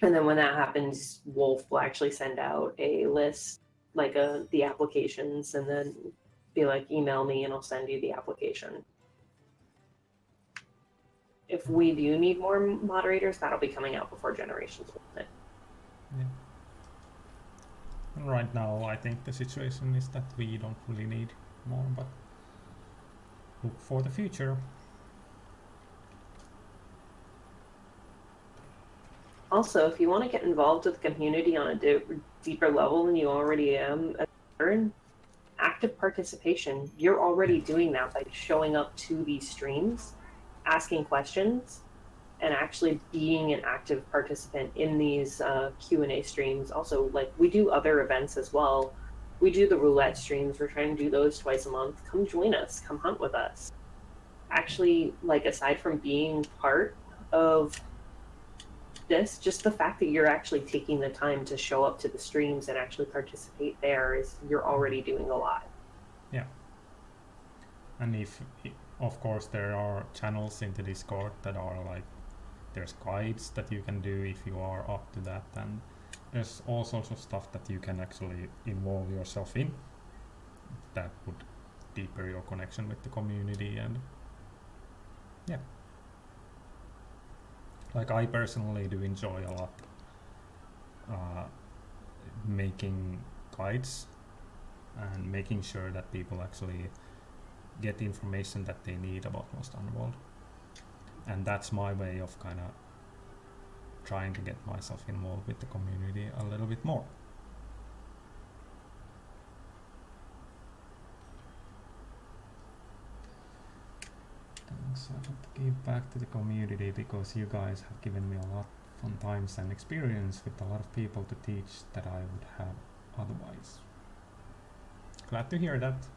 And then when that happens, Wolf will actually send out a list, like the applications, and then be like, email me and I'll send you the application. If we do need more moderators, that'll be coming out before Generations Ultimate.
Yeah. And right now, I think the situation is that we don't really need more, but look for the future.
Also, if you want to get involved with the community on a deeper level than you already am, active participation. You're already doing that by showing up to these streams, asking questions, and actually being an active participant in these Q&A streams. Also, like, we do other events as well. We do the roulette streams. We're trying to do those twice a month. Come join us. Come hunt with us. Actually, like, aside from being part of this, just the fact that you're actually taking the time to show up to the streams and actually participate there is, you're already doing a lot.
Yeah. And of course, there are channels in the Discord that are like, there's guides that you can do if you are up to that, and there's all sorts of stuff that you can actually involve yourself in that would deeper your connection with the community. And yeah, like, I personally do enjoy a lot making guides and making sure that people actually get the information that they need about Most Underworld. And that's my way of kind of trying to get myself involved with the community a little bit more. So I want to give back to the community because you guys have given me a lot of fun times and experience with a lot of people to teach that I would have otherwise. Glad to hear that.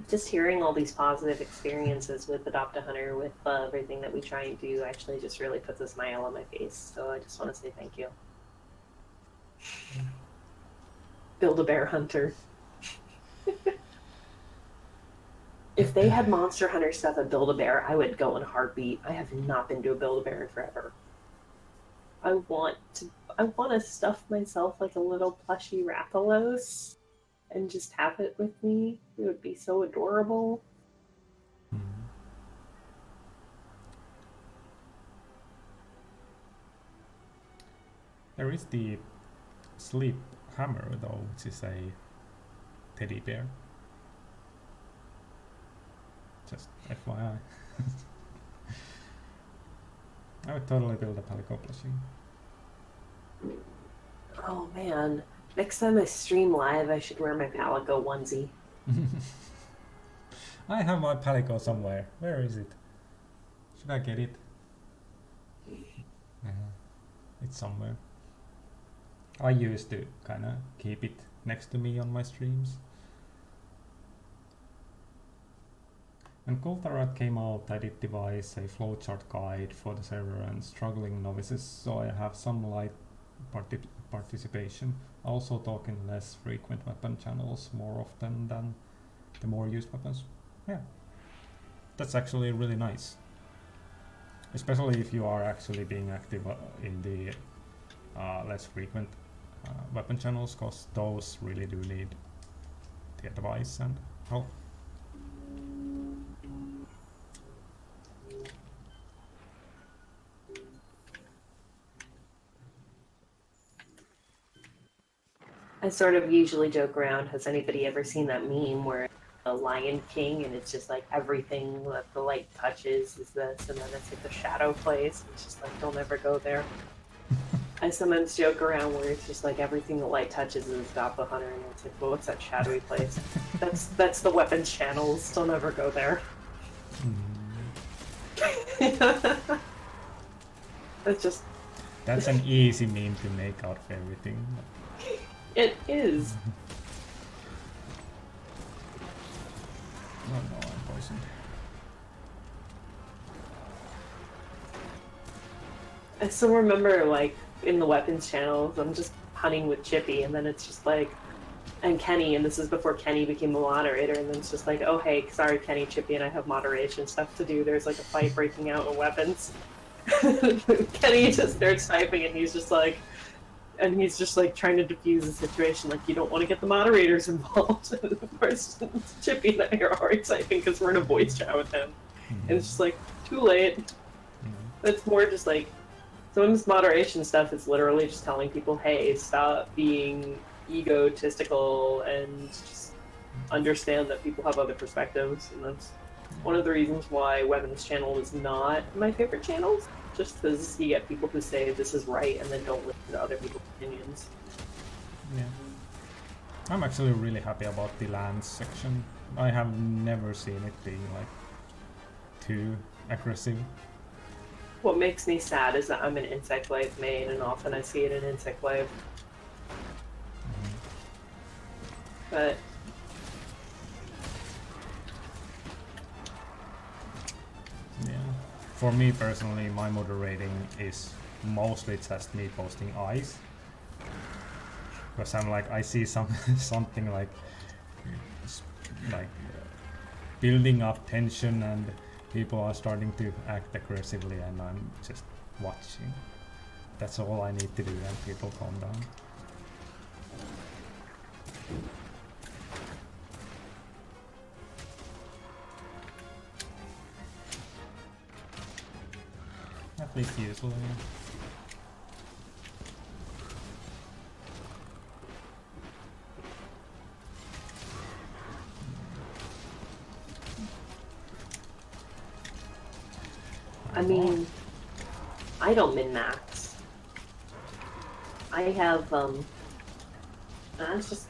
Just hearing all these positive experiences with AdoptAHunter, with everything that we try and do, actually just really puts a smile on my face. So I just want to say thank you. Build-A-Bear Hunter. If they had Monster Hunter stuff at Build-A-Bear, I would go in a heartbeat. I have not been to a Build-A-Bear in forever. I want to stuff myself like a little plushy Rathalos and just have it with me. It would be so adorable.
There is the Sleep Hammer though, which is a teddy bear. Just FYI. I would totally build a Palico plushie.
Oh man. Next time I stream live, I should wear my Palico onesie.
I have my Palico somewhere. Where is it? Should I get it? It's somewhere. I used to kind of keep it next to me on my streams. When Kultarat came out, I did devise a flowchart guide for the server and struggling novices, so I have some light participation. Also talking less frequent weapon channels more often than the more used weapons. Yeah, that's actually really nice. Especially if you are actually being active in the less frequent weapon channels, because those really do need the advice and help.
I sort of usually joke around, has anybody ever seen that meme where the Lion King and it's just like everything that the light touches is this, and then it's like the shadow place. It's just like, don't ever go there. I sometimes joke around where it's just like everything the light touches is AdoptAHunter, and it's like, well, what's that shadowy place? That's the weapons channels. Don't ever go there. That's just.
That's an easy meme to make out of everything.
It is.
Oh no, I'm poisoned.
I still remember, like, in the weapons channels, I'm just hunting with Chippy, and then it's just like, and Kenny, and this is before Kenny became a moderator, and then it's just like, oh hey, sorry Kenny, Chippy and I have moderation stuff to do. There's like a fight breaking out in weapons. Kenny just starts typing, and he's just like trying to diffuse the situation, like, you don't want to get the moderators involved. And of course, Chippy and I are already typing because we're in a voice chat with him. And it's just like, too late. It's more just like, sometimes moderation stuff is literally just telling people, hey, stop being egotistical and just understand that people have other perspectives. And that's one of the reasons why Weapons channel is not my favorite channels. Just because you get people who say this is right and then don't listen to other people's opinions.
Yeah. I'm actually really happy about the lands section. I have never seen it being like too aggressive.
What makes me sad is that I'm an Insect Wave main, and often I see it in Insect Wave. But
yeah. For me personally, my moderating is mostly just me posting eyes. Because I'm like, I see something like building up tension and people are starting to act aggressively, and I'm just watching. That's all I need to do, and people calm down. At least usually.
I mean, I don't min-max. I have, that's just,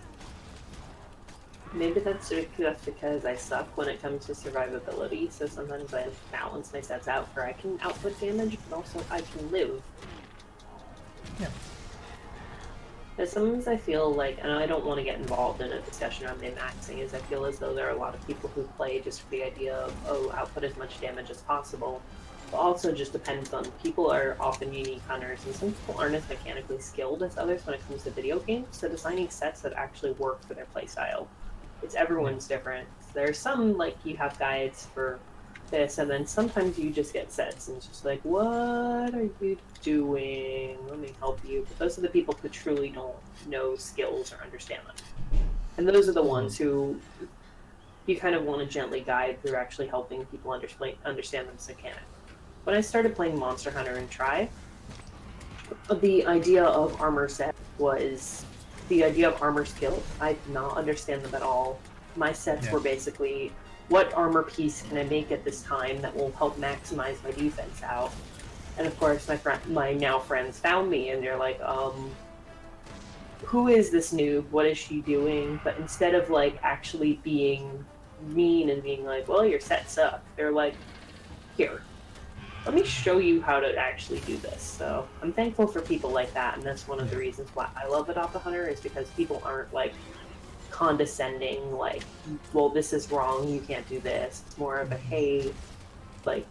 maybe that's just because I suck when it comes to survivability, so sometimes I balance my sets out where I can output damage, but also I can live.
Yeah.
But sometimes I feel like, and I don't want to get involved in a discussion on min-maxing, is I feel as though there are a lot of people who play just for the idea of, oh, output as much damage as possible. But also just depends on, people are often unique hunters, and some people aren't as mechanically skilled as others when it comes to video games, so designing sets that actually work for their playstyle. It's everyone's different. There's some, like, you have guides for this, and then sometimes you just get sets, and it's just like, what are you doing? Let me help you. But those are the people who truly don't know skills or understand them. And those are the ones who you kind of want to gently guide through actually helping people understand this mechanic. When I started playing Monster Hunter and Try, the idea of armor set was the idea of armor skill. I did not understand them at all. My sets were basically, what armor piece can I make at this time that will help maximize my defense out? And of course, my now friends found me, and they're like, who is this noob? What is she doing? But instead of like actually being mean and being like, well, your set suck, they're like, here, let me show you how to actually do this. So I'm thankful for people like that, and that's one of the reasons why I love AdoptAHunter, is because people aren't like condescending, like, well, this is wrong, you can't do this. It's more of a, hey, like,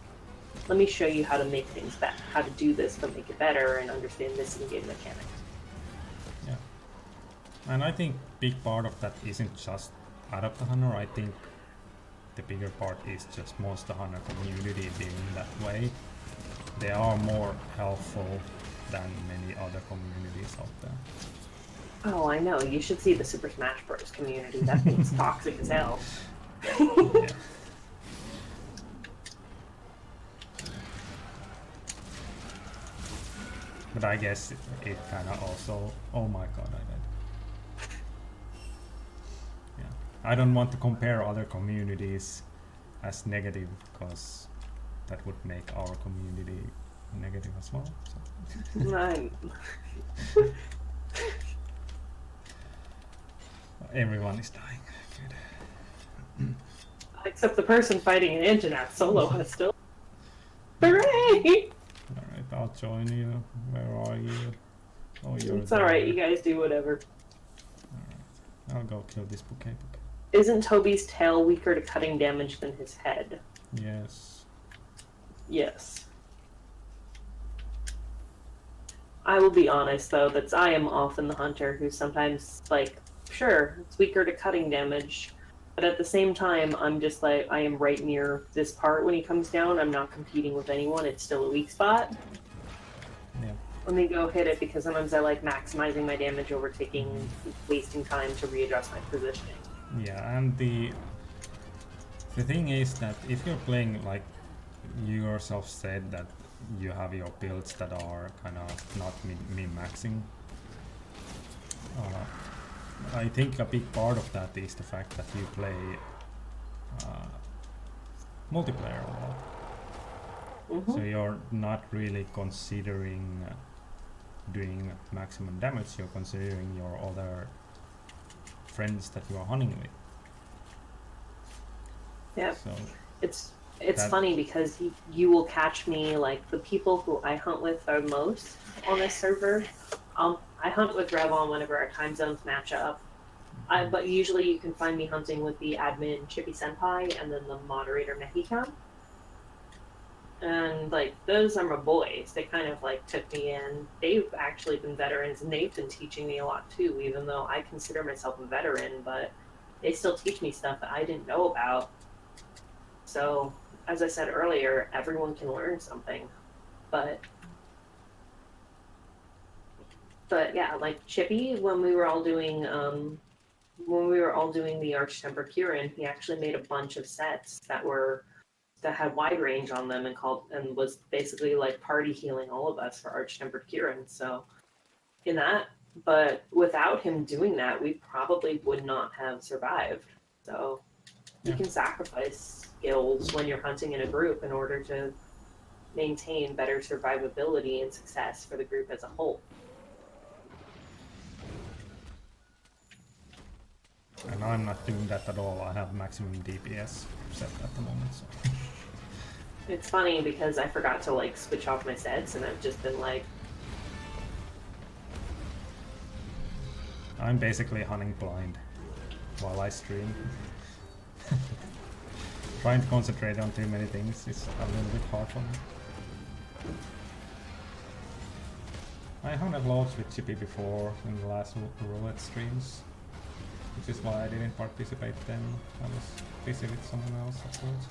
let me show you how to make things better, how to do this but make it better, and understand this in-game mechanics.
And I think big part of that isn't just AdoptAHunter. I think the bigger part is just Monster Hunter community being that way. They are more helpful than many other communities out there.
Oh, I know. You should see the Super Smash Bros. Community. That thing's toxic as hell.
Yeah. But I guess it kind of also... Oh my god, I died. Yeah. I don't want to compare other communities as negative, because that would make our community negative as well. So.
Right.
Everyone is dying. Good.
Except the person fighting an Anjanath solo has still. Hooray!
Alright, I'll join you. Where are you? Oh, you're
It's alright, you guys do whatever.
Alright, I'll go kill this bouquet.
Isn't Toby's tail weaker to cutting damage than his head?
Yes.
Yes. I will be honest, though, that I am often the hunter who sometimes, like, sure, it's weaker to cutting damage, but at the same time, I'm just like, I am right near this part when he comes down. I'm not competing with anyone. It's still a weak spot.
Yeah.
Let me go hit it, because sometimes I like maximizing my damage over wasting time to readjust my positioning.
Yeah, and the thing is that if you're playing, like you yourself said, that you have your builds that are kind of not min-maxing, I think a big part of that is the fact that you play multiplayer a lot.
Mm-hmm.
So you're not really considering doing maximum damage, you're considering your other friends that you are hunting with.
Yeah.
So
It's funny because you will catch me, like, the people who I hunt with are most on this server. I hunt with Revon whenever our time zones match up. But usually you can find me hunting with the admin Chippy Senpai and then the moderator Mexican. And, like, those are my boys. They kind of, like, took me in. They've actually been veterans, and they've been teaching me a lot, too, even though I consider myself a veteran, but they still teach me stuff that I didn't know about. So, as I said earlier, everyone can learn something. But yeah, like Chippy, when we were all doing the Archtemper Kirin, he actually made a bunch of sets that had wide range on them and was basically like party healing all of us for Archtemper Kirin. So but without him doing that, we probably would not have survived. So you can sacrifice skills when you're hunting in a group in order to maintain better survivability and success for the group as a whole.
And I'm not doing that at all. I have maximum DPS set at the moment. So.
It's funny because I forgot to like switch off my sets, and I've just been like,
I'm basically hunting blind while I stream. Trying to concentrate on too many things is a little bit hard for me. I hunted loads with Chippy before in the last roulette streams, which is why I didn't participate then. I was busy with someone else, of course.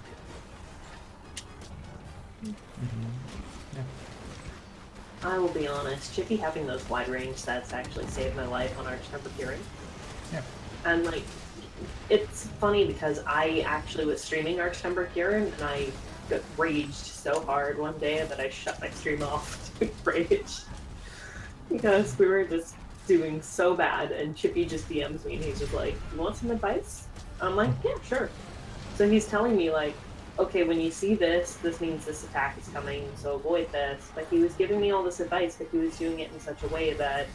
Yeah.
I will be honest, Chippy having those wide range sets actually saved my life on Archtemper Kirin.
Yeah.
And like, it's funny because I actually was streaming Archtemper Kirin, and I got raged so hard one day that I shut my stream off to rage. Because we were just doing so bad, and Chippy just DMs me and he's just like, you want some advice? I'm like, yeah, sure. So he's telling me like, okay, when you see this means this attack is coming, so avoid this. But he was giving me all this advice, but he was doing it in such a way that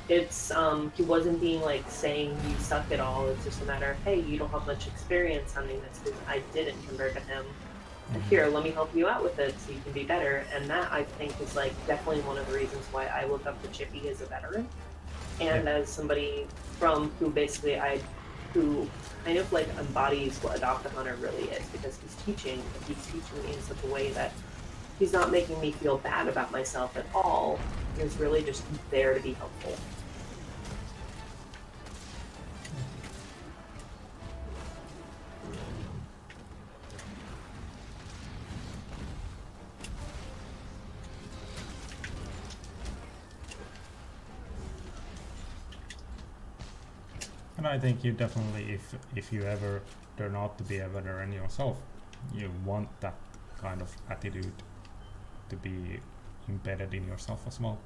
it's, he wasn't being like saying you suck at all. It's just a matter of, hey, you don't have much experience hunting this, because I didn't compared to him. And here, let me help you out with it so you can be better. And that, I think, is like definitely one of the reasons why I look up to Chippy as a veteran. And as somebody who kind of like embodies what AdoptAHunter really is, because he's teaching me in such a way that he's not making me feel bad about myself at all. He's really just there to be helpful.
And I think you definitely, if you ever turn out to be a veteran yourself, you want that kind of attitude to be embedded in yourself as well.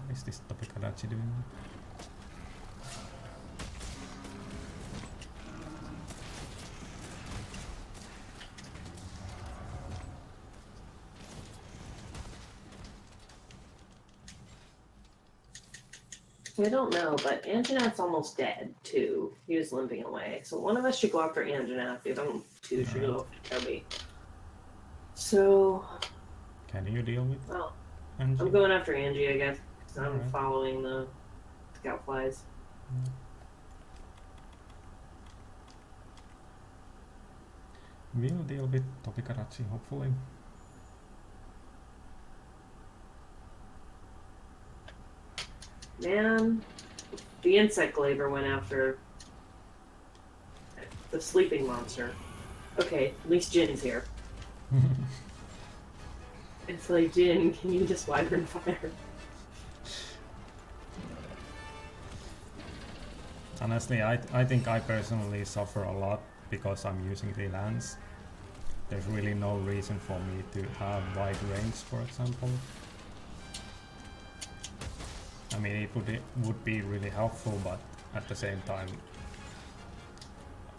What is this Topikadachi doing?
I don't know, but Anjaneth's almost dead too. He was limping away. So one of us should go after Anjaneth, the other two should go after Toby. So
Can you deal with
Angie? I'm going after Angie, I guess, because I'm
right.
following the scout flies.
We'll deal with Topikadachi, hopefully.
Man, the insect glaver went after the sleeping monster. Okay, at least Jin's here. It's like, Jin, can you just wyvern fire?
Honestly, I think I personally suffer a lot because I'm using the lance. There's really no reason for me to have wide range, for example. I mean, it would be really helpful, but at the same time,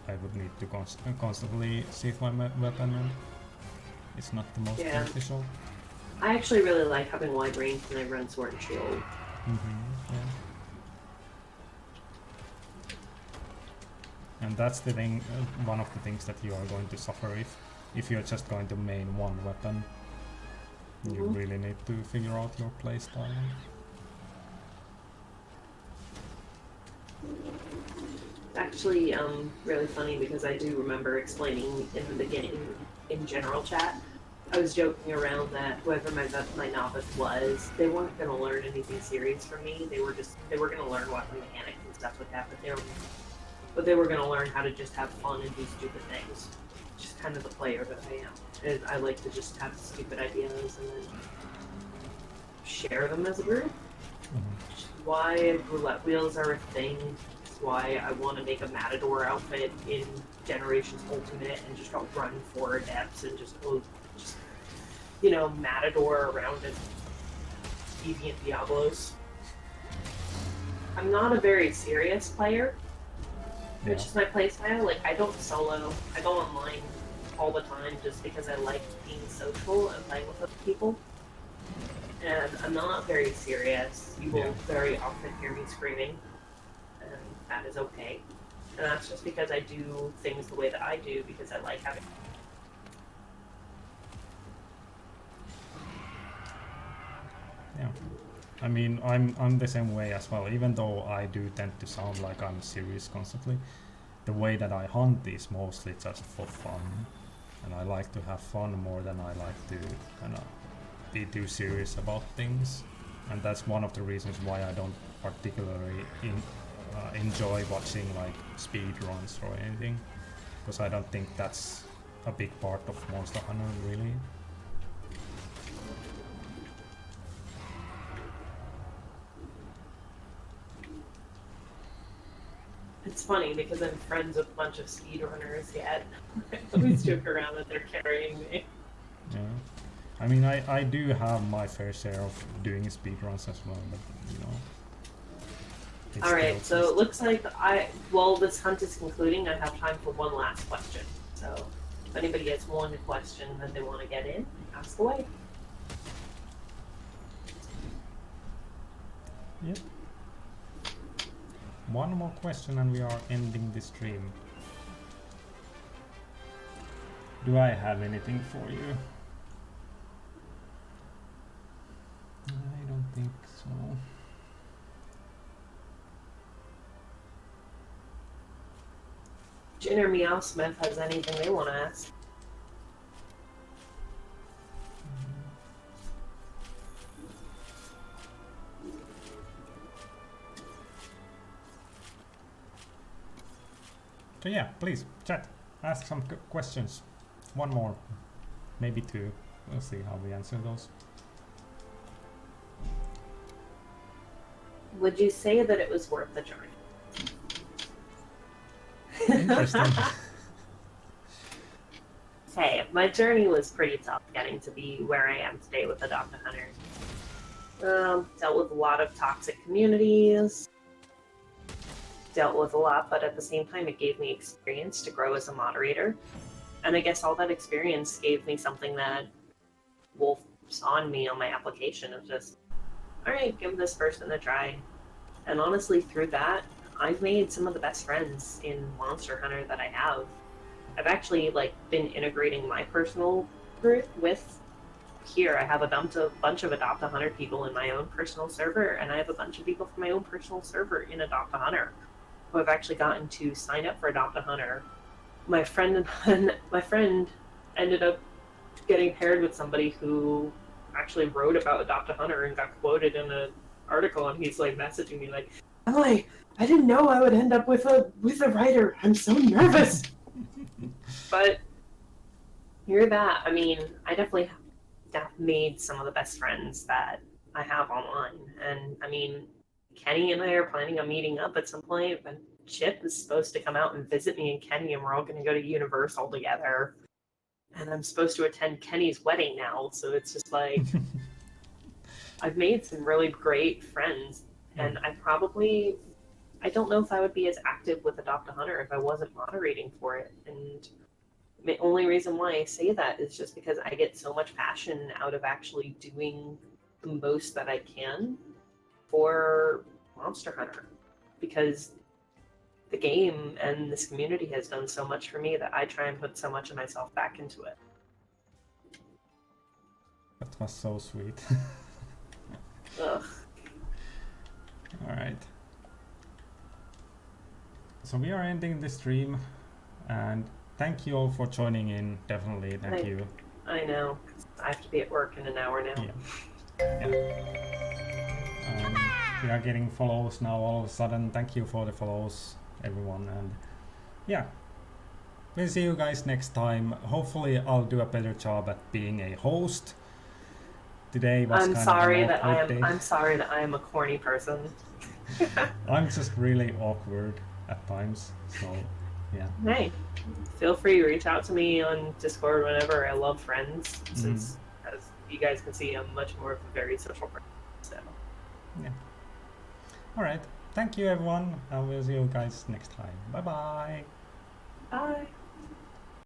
I would need to constantly sheath my weapon, and it's not the most beneficial.
I actually really like having wide range when I run sword and shield.
Yeah. And that's the thing, one of the things that you are going to suffer if you're just going to main one weapon. You really need to figure out your playstyle.
Actually, really funny because I do remember explaining in the beginning in general chat. I was joking around that whoever my novice was, they weren't going to learn anything serious from me. They were going to learn what mechanics and stuff would happen. But they were going to learn how to just have fun and do stupid things. Just kind of the player that I am. And I like to just have stupid ideas and then share them as a group. Which is why roulette wheels are a thing. It's why I want to make a Matador outfit in Generations Ultimate and just run 4 adepts and just Matador around and deviant Diablos. I'm not a very serious player, which is my playstyle. Like, I don't solo. I go online all the time just because I like being social and playing with other people. And I'm not very serious. You will very often hear me screaming, and that is okay. And that's just because I do things the way that I do because I like having.
Yeah. I mean, I'm the same way as well, even though I do tend to sound like I'm serious constantly. The way that I hunt is mostly just for fun, and I like to have fun more than I like to kind of be too serious about things. And that's one of the reasons why I don't particularly enjoy watching like speed runs or anything, because I don't think that's a big part of Monster Hunter really.
It's funny because I'm friends with a bunch of speedrunners yet. I always joke around that they're carrying me.
Yeah. I mean, I do have my fair share of doing speedruns as well, but
Alright, so it looks like while this hunt is concluding, I have time for one last question. So if anybody has one question that they want to get in, ask away.
Yep. One more question and we are ending the stream. Do I have anything for you? I don't think so.
Jin or Meowsmith has anything they want to ask?
So yeah, please, chat. Ask some questions. One more. Maybe 2. We'll see how we answer those.
Would you say that it was worth the journey?
Interesting.
Hey, my journey was pretty tough getting to be where I am today with AdoptAHunter. Dealt with a lot of toxic communities. Dealt with a lot, but at the same time, it gave me experience to grow as a moderator. And I guess all that experience gave me something that Wolf saw in me on my application of just, all right, give this person a try. And honestly, through that, I've made some of the best friends in Monster Hunter that I have. I've actually been integrating my personal group with here. I have a bunch of AdoptAHunter people in my own personal server, and I have a bunch of people from my own personal server in AdoptAHunter who have actually gotten to sign up for AdoptAHunter. My friend ended up getting paired with somebody who actually wrote about AdoptAHunter and got quoted in an article, and he's messaging me Emily, I didn't know I would end up with a writer. I'm so nervous. But hear that. I mean, I definitely made some of the best friends that I have online. And I mean, Kenny and I are planning on meeting up at some point, but Chip is supposed to come out and visit me and Kenny, and we're all going to go to Universal together. And I'm supposed to attend Kenny's wedding now, so it's just I've made some really great friends, and I don't know if I would be as active with AdoptAHunter if I wasn't moderating for it. And the only reason why I say that is just because I get so much passion out of actually doing the most that I can for Monster Hunter, because the game and this community has done so much for me that I try and put so much of myself back into it.
That was so sweet.
Ugh.
Alright. So we are ending the stream, and thank you all for joining in. Definitely, thank you.
I know. I have to be at work in an hour now.
Yeah. We are getting follows now all of a sudden. Thank you for the follows, everyone. And yeah, we'll see you guys next time. Hopefully I'll do a better job at being a host. Today was
I'm sorry that
I
am a corny person.
I'm just really awkward at times, so yeah.
Hey, feel free to reach out to me on Discord whenever. I love friends, since, as you guys can see, I'm much more of a very social person. So.
Yeah. Alright, thank you everyone, and we'll see you guys next time. Bye-bye.
Bye.